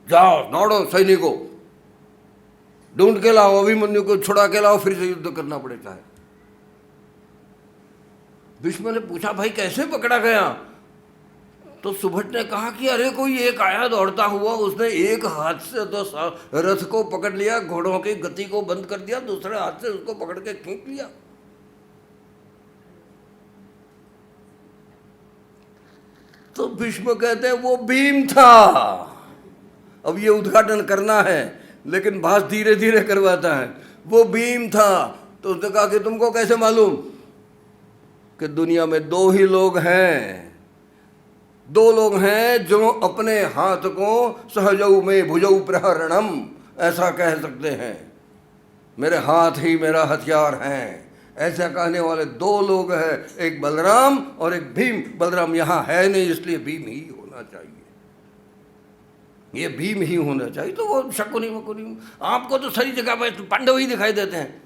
जाओ दौड़ो सैनिकों, ढूंढ के लाओ, अभिमन्यु को छुड़ा के लाओ, फिर से युद्ध करना पड़े चाहे। भीष्म ने पूछा, भाई कैसे पकड़ा गया? तो सुभट ने कहा कि अरे कोई एक आया दौड़ता हुआ, उसने एक हाथ से तो रथ को पकड़ लिया, घोड़ों की गति को बंद कर दिया, दूसरे हाथ से उसको पकड़ के खींच लिया। तो भीष्म कहते हैं वो भीम था। अब ये उद्घाटन करना है, लेकिन भास धीरे धीरे करवाता है। वो भीम था। तो उसने कहा कि तुमको कैसे मालूम कि दुनिया में 2 ही लोग हैं, 2 लोग हैं जो अपने हाथ को सहजऊ में भुजऊ प्रहरणम ऐसा कह सकते हैं, मेरे हाथ ही मेरा हथियार है। ऐसा कहने वाले 2 लोग हैं, एक बलराम और एक भीम। बलराम यहाँ है नहीं, इसलिए भीम ही होना चाहिए, ये भीम ही होना चाहिए। तो वो शकुनी वकुनी, आपको तो सारी जगह पर पांडव ही दिखाई देते हैं।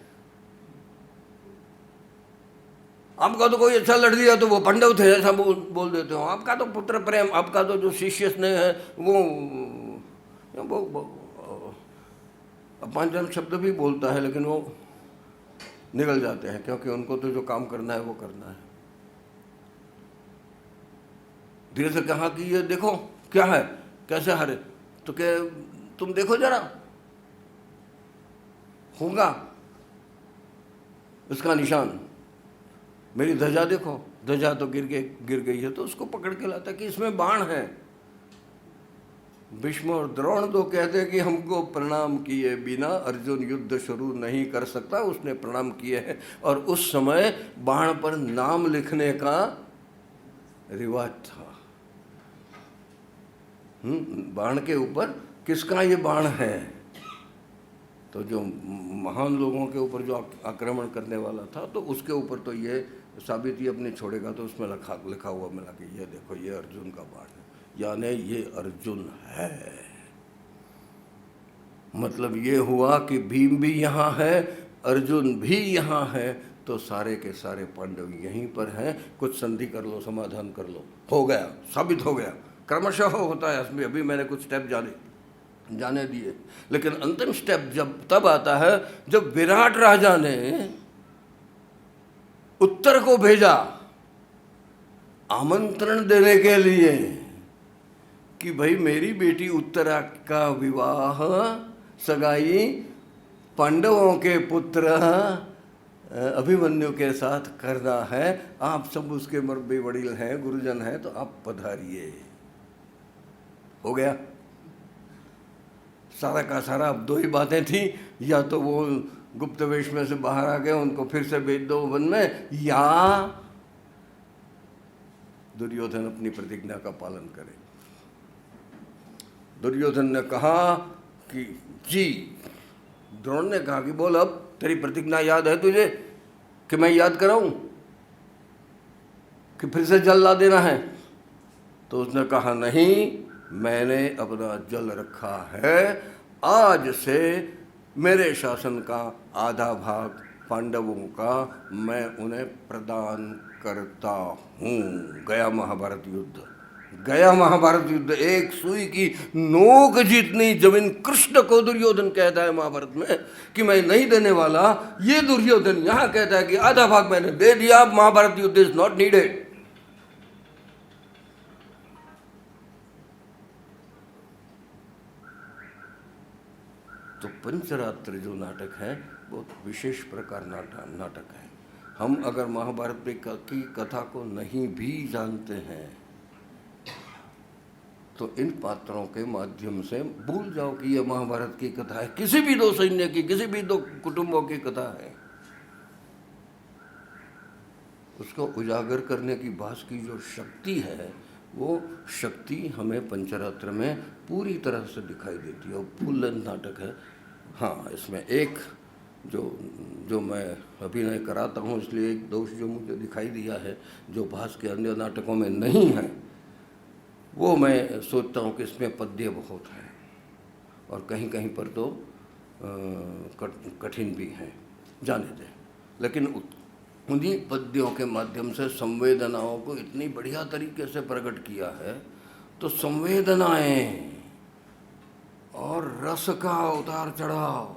आपका तो कोई अच्छा लड़ दिया तो वो पांडव थे ऐसा बोल देते हो। आपका तो पुत्र प्रेम, आपका तो जो शिष्य स्नेह है वो अपमानजनक शब्द भी बोलता है, लेकिन वो निकल जाते हैं, क्योंकि उनको तो जो काम करना है वो करना है। धीरे से कहा कि ये देखो क्या है, कैसे हारे? तो क्या तुम देखो जरा, होगा इसका निशान। मेरी ध्वजा देखो, ध्वजा तो गिर गई है। तो उसको पकड़ के लाता कि इसमें बाण है। भीष्म और द्रोण तो कहते हैं कि हमको प्रणाम किए बिना अर्जुन युद्ध शुरू नहीं कर सकता। उसने प्रणाम किए हैं, और उस समय बाण पर नाम लिखने का रिवाज था। बाण के ऊपर किसका ये बाण है? तो जो महान लोगों के ऊपर जो आक्रमण करने वाला था, तो उसके ऊपर तो ये साबिती अपनी छोड़ेगा, तो उसमें लिखा हुआ मिला कि ये देखो, ये अर्जुन का बाण है, यानी ये अर्जुन है। मतलब ये हुआ कि भीम भी यहाँ है, अर्जुन भी यहाँ है, तो सारे के सारे पांडव यहीं पर हैं। कुछ संधि कर लो, समाधान कर लो, हो गया, साबित हो गया। क्रमशः होता है इसमें, अभी मैंने कुछ स्टेप जाने दिए। लेकिन अंतिम स्टेप तब आता है जब विराट राजा ने उत्तर को भेजा आमंत्रण देने के लिए कि भाई मेरी बेटी उत्तरा का विवाह सगाई पांडवों के पुत्र अभिमन्यु के साथ करना है। आप सब उसके मरबे वडील हैं, गुरुजन हैं, तो आप पधारिए। हो गया सारा का सारा। अब 2 ही बातें थी, या तो वो गुप्त वेश में से बाहर आ गए, उनको फिर से भेज दो वन में, या दुर्योधन अपनी प्रतिज्ञा का पालन करे। दुर्योधन ने कहा कि जी। द्रोण ने कहा कि बोल, अब तेरी प्रतिज्ञा याद है तुझे कि मैं याद कराऊं कि फिर से जल ला देना है? तो उसने कहा नहीं, मैंने अपना जल रखा है। आज से मेरे शासन का आधा भाग पांडवों का मैं उन्हें प्रदान करता हूँ। गया महाभारत युद्ध, गया महाभारत युद्ध। एक सुई की नोक जितनी जमीन कृष्ण को दुर्योधन कहता है महाभारत में कि मैं नहीं देने वाला, ये दुर्योधन यहाँ कहता है कि आधा भाग मैंने दे दिया, महाभारत युद्ध इज नॉट नीडेड। तो पंचरात्र जो नाटक है वो विशेष प्रकार नाटक है। हम अगर महाभारत की कथा को नहीं भी जानते हैं तो इन पात्रों के माध्यम से भूल जाओ कि यह महाभारत की कथा है, किसी भी दो सैन्य की, किसी भी दो कुटुंबों की कथा है। उसको उजागर करने की भास की जो शक्ति है वो शक्ति हमें पंचरात्र में पूरी तरह से दिखाई देती है और फुल लेंथ नाटक है। हाँ, इसमें एक जो मैं अभिनय कराता हूँ, इसलिए एक दोष जो मुझे दिखाई दिया है जो भास के अन्य नाटकों में नहीं है, वो मैं सोचता हूँ कि इसमें पद्य बहुत है और कहीं कहीं पर तो कठिन भी हैं, जाने दें। लेकिन उन्हीं पद्यों के माध्यम से संवेदनाओं को इतनी बढ़िया तरीके से प्रकट किया है। तो संवेदनाएं और रस का उतार चढ़ाव,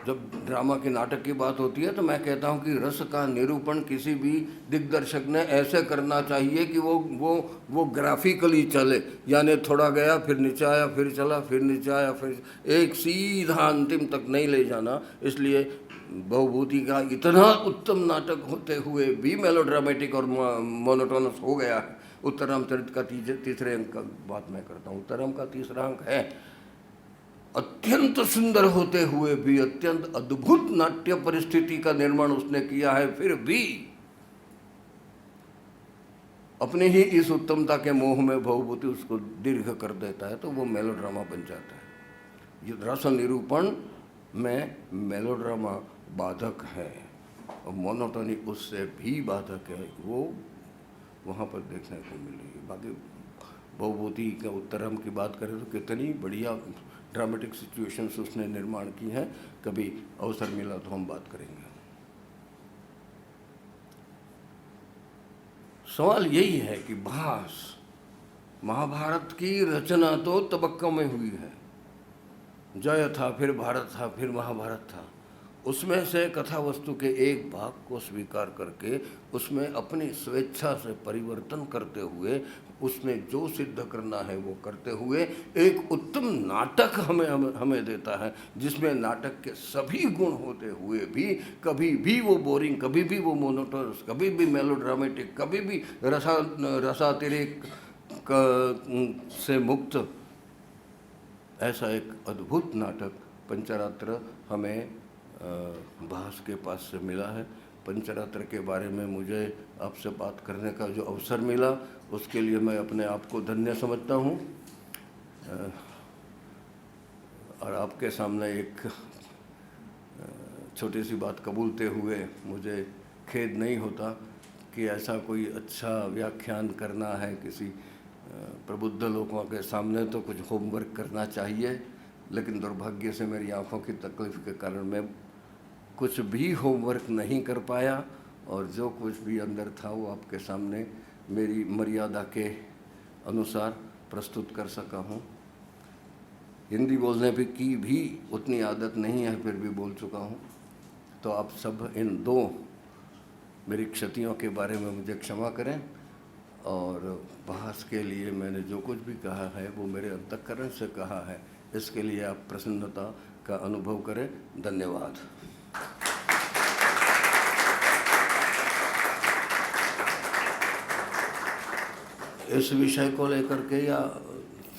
जब ड्रामा के नाटक की बात होती है तो मैं कहता हूँ कि रस का निरूपण किसी भी दिग्दर्शक ने ऐसे करना चाहिए कि वो ग्राफिकली चले, यानी थोड़ा गया फिर नीचे आया फिर चला फिर नीचे आया फिर, एक सीधा अंतिम तक नहीं ले जाना। इसलिए बहुभूति का इतना उत्तम नाटक होते हुए भी मेलोड्रामेटिक और मोनोटोनस हो गया है। उत्तरामचरित का तीसरे अंक का बात मैं करता हूँ। उत्तरम का तीसरा अंक है अत्यंत सुंदर होते हुए भी अत्यंत अद्भुत नाट्य परिस्थिति का निर्माण उसने किया है, फिर भी अपने ही इस उत्तमता के मोह में बहुभूति उसको दीर्घ कर देता है, तो वो मेलोड्रामा बन जाता है। ये रस निरूपण में मेलोड्रामा बाधक है और मोनोटोनी उससे भी बाधक है, वो वहाँ पर देखने को मिलेगी। बाकी बहुभूति के उत्तरम की बात करें तो कितनी बढ़िया ड्रामेटिक सिचुएशंस उसने निर्माण की हैं। कभी अवसर मिला तो हम बात करेंगे। सवाल यही है कि भास महाभारत की रचना तो तबक्कों में हुई है। जय था, फिर भारत था, फिर महाभारत था। उसमें से कथा वस्तु के एक भाग को स्वीकार करके उसमें अपनी स्वेच्छा से परिवर्तन करते हुए उसमें जो सिद्ध करना है वो करते हुए एक उत्तम नाटक हमें देता है, जिसमें नाटक के सभी गुण होते हुए भी कभी भी वो बोरिंग, कभी भी वो मोनोटोनस, कभी भी मेलोड्रामेटिक, कभी भी रसातिरेक से मुक्त ऐसा एक अद्भुत नाटक पंचरात्र हमें भास के पास से मिला है। पंचरात्र के बारे में मुझे आपसे बात करने का जो अवसर मिला उसके लिए मैं अपने आप को धन्य समझता हूँ और आपके सामने एक छोटी सी बात कबूलते हुए मुझे खेद नहीं होता कि ऐसा कोई अच्छा व्याख्यान करना है किसी प्रबुद्ध लोगों के सामने तो कुछ होमवर्क करना चाहिए, लेकिन दुर्भाग्य से मेरी आंखों की तकलीफ के कारण मैं कुछ भी होमवर्क नहीं कर पाया और जो कुछ भी अंदर था वो आपके सामने मेरी मर्यादा के अनुसार प्रस्तुत कर सका हूँ। हिंदी बोलने की भी उतनी आदत नहीं है, फिर भी बोल चुका हूँ। तो आप सब इन दो मेरी क्षतियों के बारे में मुझे क्षमा करें और भास के लिए मैंने जो कुछ भी कहा है वो मेरे अंतःकरण से कहा है, इसके लिए आप प्रसन्नता का अनुभव करें। धन्यवाद। इस विषय को लेकर के या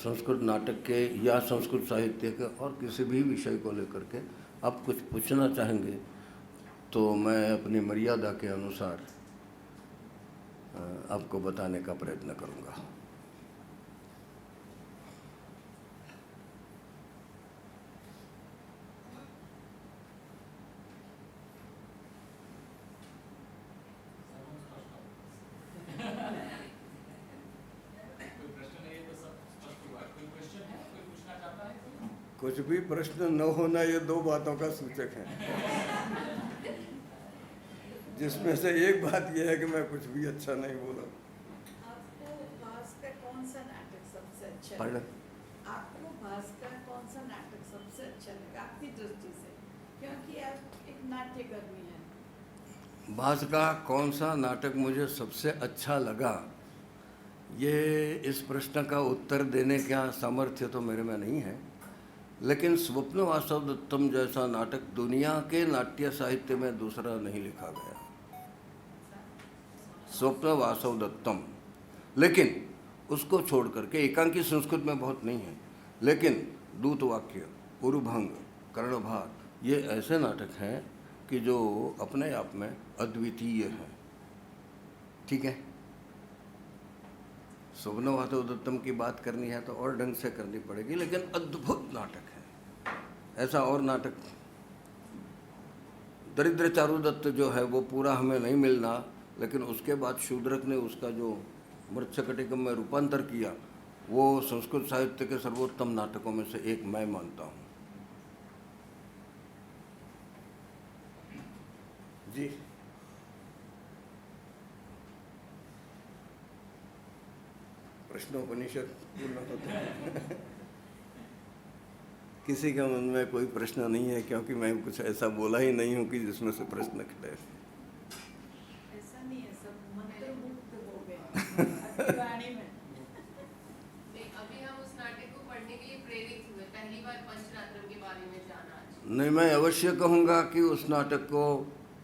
संस्कृत नाटक के या संस्कृत साहित्य के और किसी भी विषय को लेकर के आप कुछ पूछना चाहेंगे तो मैं अपनी मर्यादा के अनुसार आपको बताने का प्रयत्न करूंगा। कुछ भी प्रश्न न होना ये दो बातों का सूचक है, जिसमें से एक बात यह है कि मैं कुछ भी अच्छा नहीं बोला। आपको भास का कौन सा नाटक सबसे अच्छा पढ़। आपको भास का कौन सा नाटक सबसे अच्छा लगा आपकी दृष्टि से, क्योंकि आप एक नाट्यकर्मी हैं। भास का कौन सा नाटक मुझे सबसे अच्छा लगा, ये इस प्रश्न का उत्तर देने का सामर्थ्य तो मेरे में नहीं है, लेकिन स्वप्न वासवदत्तम जैसा नाटक दुनिया के नाट्य साहित्य में दूसरा नहीं लिखा गया। स्वप्न वासवदत्तम, लेकिन उसको छोड़ करके एकांकी संस्कृत में बहुत नहीं है, लेकिन दूतवाक्य, उरुभंग, कर्णभार, ये ऐसे नाटक हैं कि जो अपने आप में अद्वितीय हैं। ठीक है, स्वप्न वासवदत्तम की बात करनी है तो और ढंग से करनी पड़ेगी, लेकिन अद्भुत नाटक है। ऐसा और नाटक दरिद्र चारुदत्त जो है वो पूरा हमें नहीं मिलना, लेकिन उसके बाद शूद्रक ने उसका जो मृच्छकटिकम में रूपांतर किया, वो संस्कृत साहित्य के सर्वोत्तम नाटकों में से एक मैं मानता हूँ। जी, प्रश्नोपनिषद पूर्ण होता है। किसी के मन में कोई प्रश्न नहीं है, क्योंकि मैं कुछ ऐसा बोला ही नहीं हूँ कि जिसमें से प्रश्न खड़े। ऐसा नहीं है, सब मंत्रमुग्ध हो गए अभिवाणी में। नहीं, अभी हम उस नाटक को पढ़ने के लिए प्रेरित हुए, पहली बार पंचरात्र के बारे में जाना आज। नहीं, मैं अवश्य कहूँगा कि उस नाटक को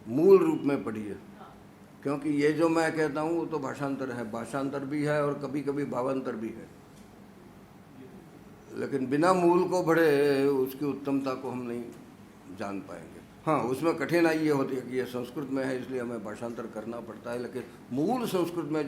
मूल रूप में पढ़िए, क्योंकि ये जो मैं कहता हूँ वो तो भाषांतर है, भाषांतर भी है और कभी कभी भावांतर भी है, लेकिन बिना मूल को पढ़े उसकी उत्तमता को हम नहीं जान पाएंगे। हाँ, उसमें कठिनाई ये होती है कि ये संस्कृत में है, इसलिए हमें भाषांतर करना पड़ता है, लेकिन मूल संस्कृत में